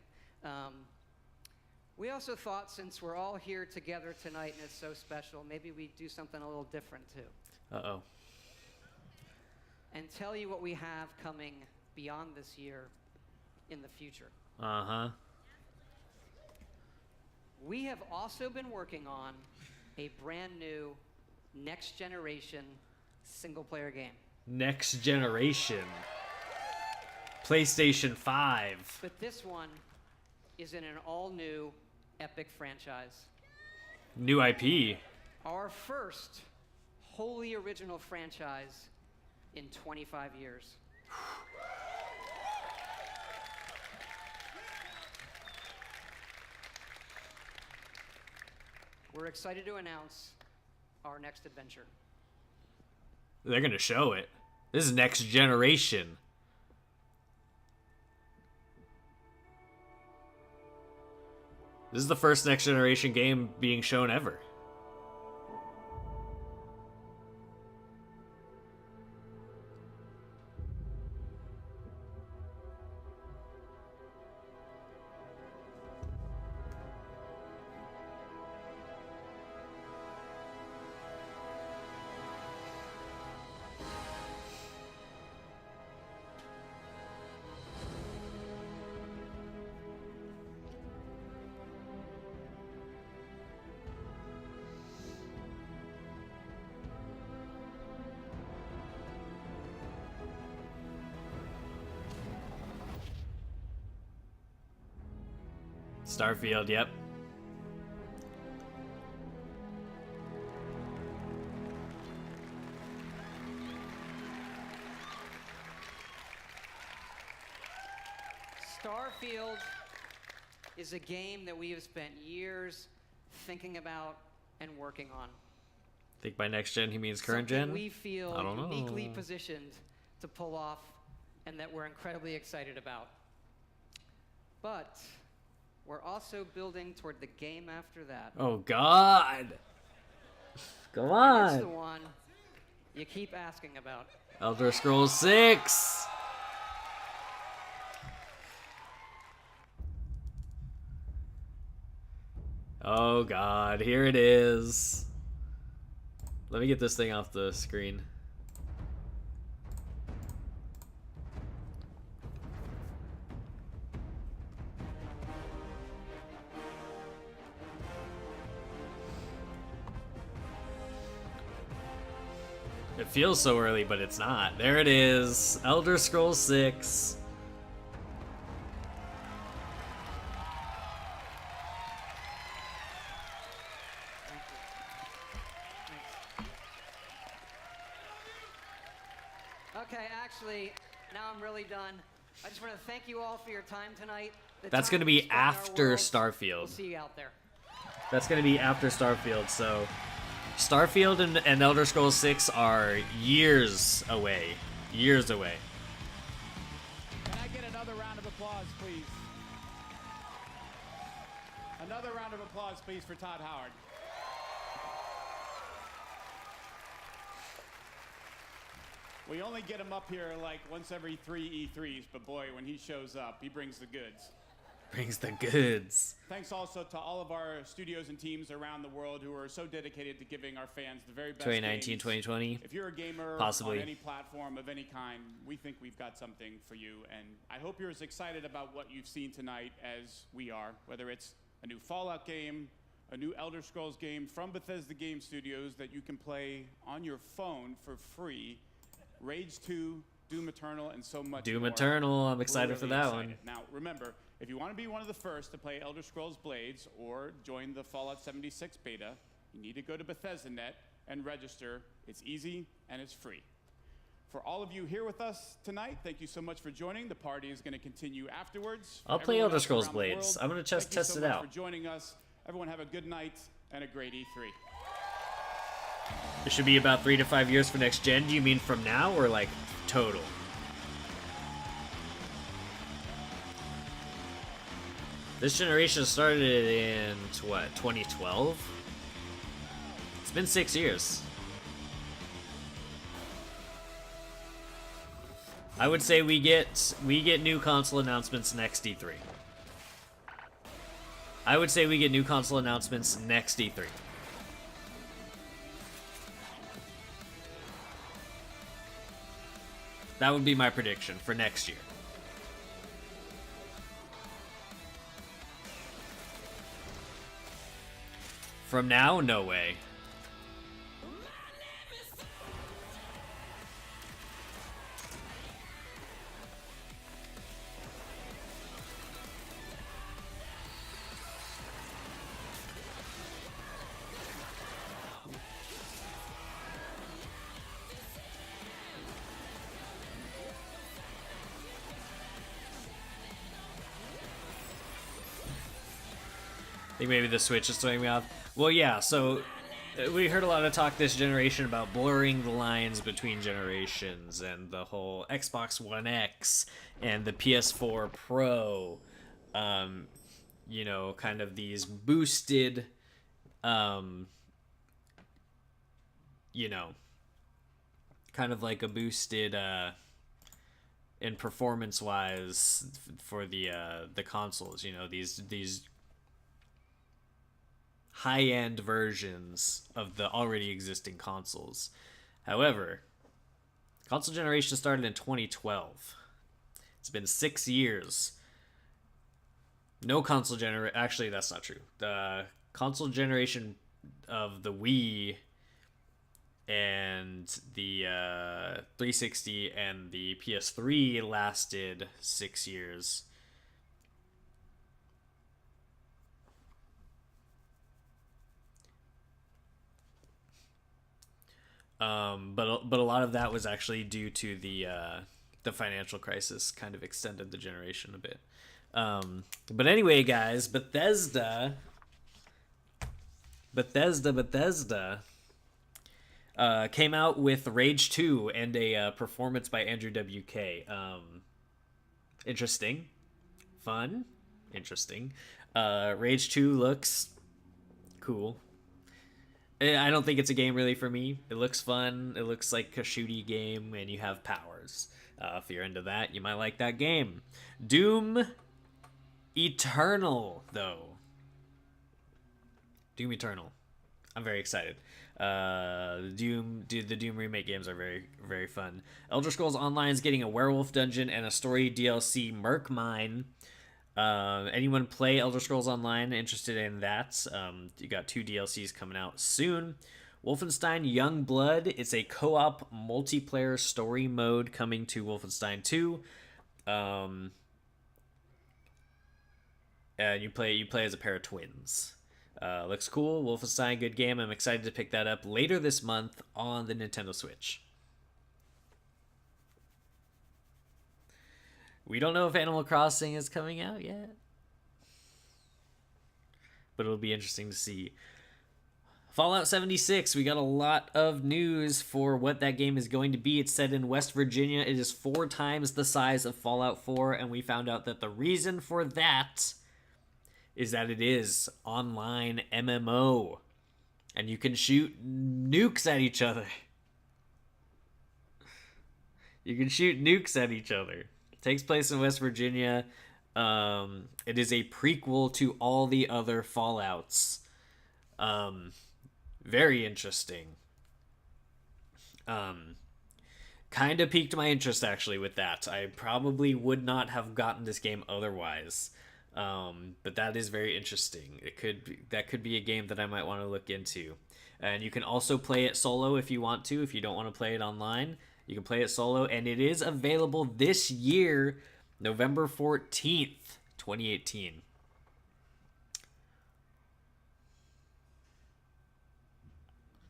We also thought, since we're all here together tonight and it's so special, maybe we'd do something a little different too. Uh-oh. And tell you what we have coming beyond this year in the future. Uh-huh. We have also been working on a brand new next generation single player game. Next generation. PlayStation 5. But this one is in an all new epic franchise. New IP. Our first wholly original franchise in 25 years. We're excited to announce our next adventure. They're going to show it. This is next generation. This is the first next generation game being shown ever. Starfield, yep. Starfield is a game that we have spent years thinking about and working on. Think by next gen he means current Something gen? we feel I don't uniquely know. positioned to pull off and that we're incredibly excited about. But we're also building toward the game after that. Oh God. Come And it's the on. one you keep asking about. Elder Scrolls 6. Oh God, here it is. Let me get this thing off the screen. It feels so early, but it's not. There it is. Elder Scrolls 6. Okay, actually, now I'm really done. I just want to thank you all for your time tonight. That's going to be after Starfield. We'll see you out there. That's going to be after Starfield, so Starfield and Elder Scrolls 6 are years away. Years away. Can I get another round of applause, please? Another round of applause, please, for Todd Howard. We only get him up here like once every 3 E3s, but boy, when he shows up, he brings the goods. Brings the goods. Thanks also to all of our studios and teams around the world who are so dedicated to giving our fans the very best 2019, games. 2020. If you're a gamer possibly on any platform of any kind, we think we've got something for you. And I hope you're as excited about what you've seen tonight as we are, whether it's a new Fallout game, a new Elder Scrolls game from Bethesda Game Studios that you can play on your phone for free, Rage 2, Doom Eternal, and so much Doom more. Eternal, I'm We're excited for really that excited. one. Now, remember, if you want to be one of the first to play Elder Scrolls Blades or join the Fallout 76 beta, you need to go to Bethesda.net and register. It's easy and it's free. For all of you here with us tonight, thank you so much for joining. The party is going to continue afterwards. For I'll play everyone Elder else Scrolls around the Blades. world, I'm going to just thank you test so it much out. for joining us. Everyone have a good night and a great E3. It should be about 3 to 5 years for next gen. Do you mean from now or like total? This generation started in what, 2012? It's been 6 years. I would say we get new console announcements next E3. I would say we get new console announcements next E3. That would be my prediction for next year. From now, no way. I think maybe the Switch is throwing me off. Well, yeah, so we heard a lot of talk this generation about blurring the lines between generations and the whole Xbox One X and the PS4 Pro. You know, kind of these boosted, you know, kind of like a boosted, in performance-wise for the consoles. You know, these high-end versions of the already existing consoles. However, console generation started in 2012. It's been 6 years. No console generation... Actually, that's not true. The console generation of the Wii and the 360 and the PS3 lasted 6 years. But a lot of that was actually due to the financial crisis. Kind of extended the generation a bit. But anyway, guys, Bethesda came out with Rage 2 and a performance by Andrew WK. Interesting, fun, interesting. Rage 2 looks cool. I don't think it's a game really for me. It looks fun. It looks like a shooty game, and you have powers. If you're into that, you might like that game. Doom Eternal, though. Doom Eternal. I'm very excited. The Doom remake games are very, very fun. Elder Scrolls Online is getting a werewolf dungeon and a story DLC, Merc Mine. Anyone play Elder Scrolls Online interested in that? You got 2 DLCs coming out soon. Wolfenstein Young Blood. It's a co-op multiplayer story mode coming to Wolfenstein 2. And you play as a pair of twins. Looks cool. Wolfenstein, good game. I'm excited to pick that up later this month on the Nintendo Switch. We don't know if Animal Crossing is coming out yet, but it'll be interesting to see. Fallout 76, we got a lot of news for what that game is going to be. It's set in West Virginia. It is 4 times the size of Fallout 4, and we found out that the reason for that is that it is online MMO, and you can shoot nukes at each other. You can shoot nukes at each other. It takes place in West Virginia. It is a prequel to all the other Fallouts. Very interesting. Kind of piqued my interest, actually, with that. I probably would not have gotten this game otherwise. But that is very interesting. That could be a game that I might want to look into. And you can also play it solo if you want to. If you don't want to play it online, you can play it solo. And it is available this year, November 14th, 2018.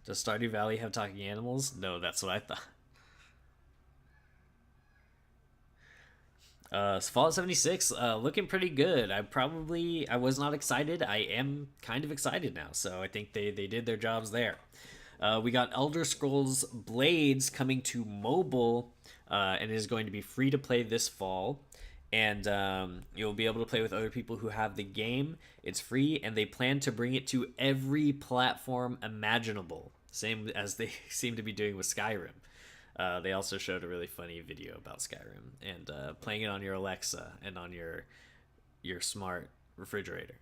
Does Stardew Valley have talking animals? No, that's what I thought. Fallout 76, looking pretty good. I was not excited. I am kind of excited now, so I think they did their jobs there. We got Elder Scrolls Blades coming to mobile, and it is going to be free to play this fall. And you'll be able to play with other people who have the game. It's free, and they plan to bring it to every platform imaginable, same as they seem to be doing with Skyrim. They also showed a really funny video about Skyrim and playing it on your Alexa and on your smart refrigerator.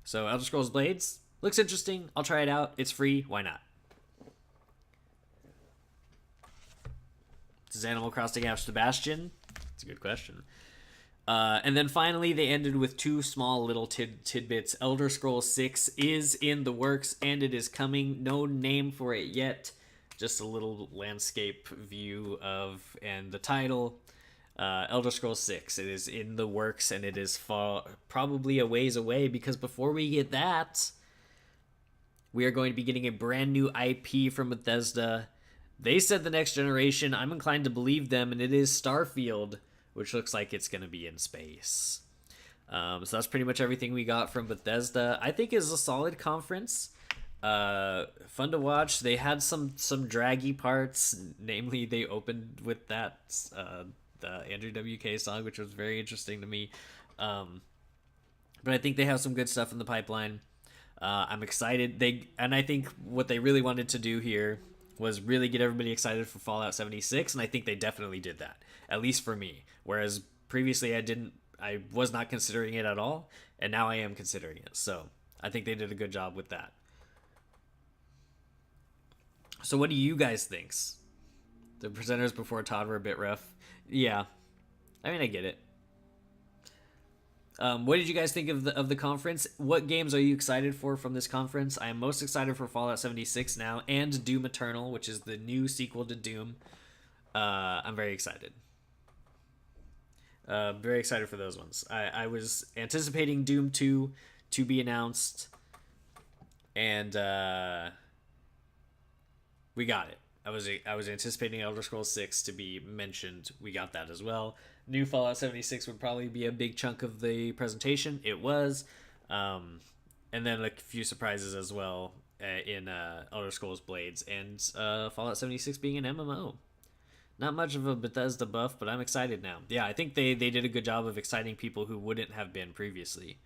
So Elder Scrolls Blades looks interesting. I'll try it out. It's free. Why not? Does Animal Crossing have Sebastian? It's a good question. And then finally, they ended with 2 small little tidbits. Elder Scrolls 6 is in the works, and it is coming. No name for it yet. Just a little landscape view of, and the title, Elder Scrolls 6. It is in the works, and it is probably a ways away, because before we get that, we are going to be getting a brand new IP from Bethesda. They said the next generation. I'm inclined to believe them, and it is Starfield, which looks like it's going to be in space. So that's pretty much everything we got from Bethesda. I think is a solid conference. Fun to watch. They had some draggy parts. Namely, they opened with that the Andrew WK song, which was very interesting to me. But I think they have some good stuff in the pipeline. I'm excited. And I think what they really wanted to do here was really get everybody excited for Fallout 76, and I think they definitely did that, at least for me. Whereas previously I was not considering it at all, and now I am considering it. So I think they did a good job with that. So what do you guys think? The presenters before Todd were a bit rough. Yeah, I mean, I get it. What did you guys think of the conference? What games are you excited for from this conference? I am most excited for Fallout 76 now, and Doom Eternal, which is the new sequel to Doom. I'm very excited. Very excited for those ones. I was anticipating Doom 2 to be announced, and we got it. I was anticipating Elder Scrolls 6 to be mentioned. We got that as well. New Fallout 76 would probably be a big chunk of the presentation. It was. And then a few surprises as well in Elder Scrolls Blades and Fallout 76 being an MMO. Not much of a Bethesda buff, but I'm excited now. Yeah, I think they did a good job of exciting people who wouldn't have been previously.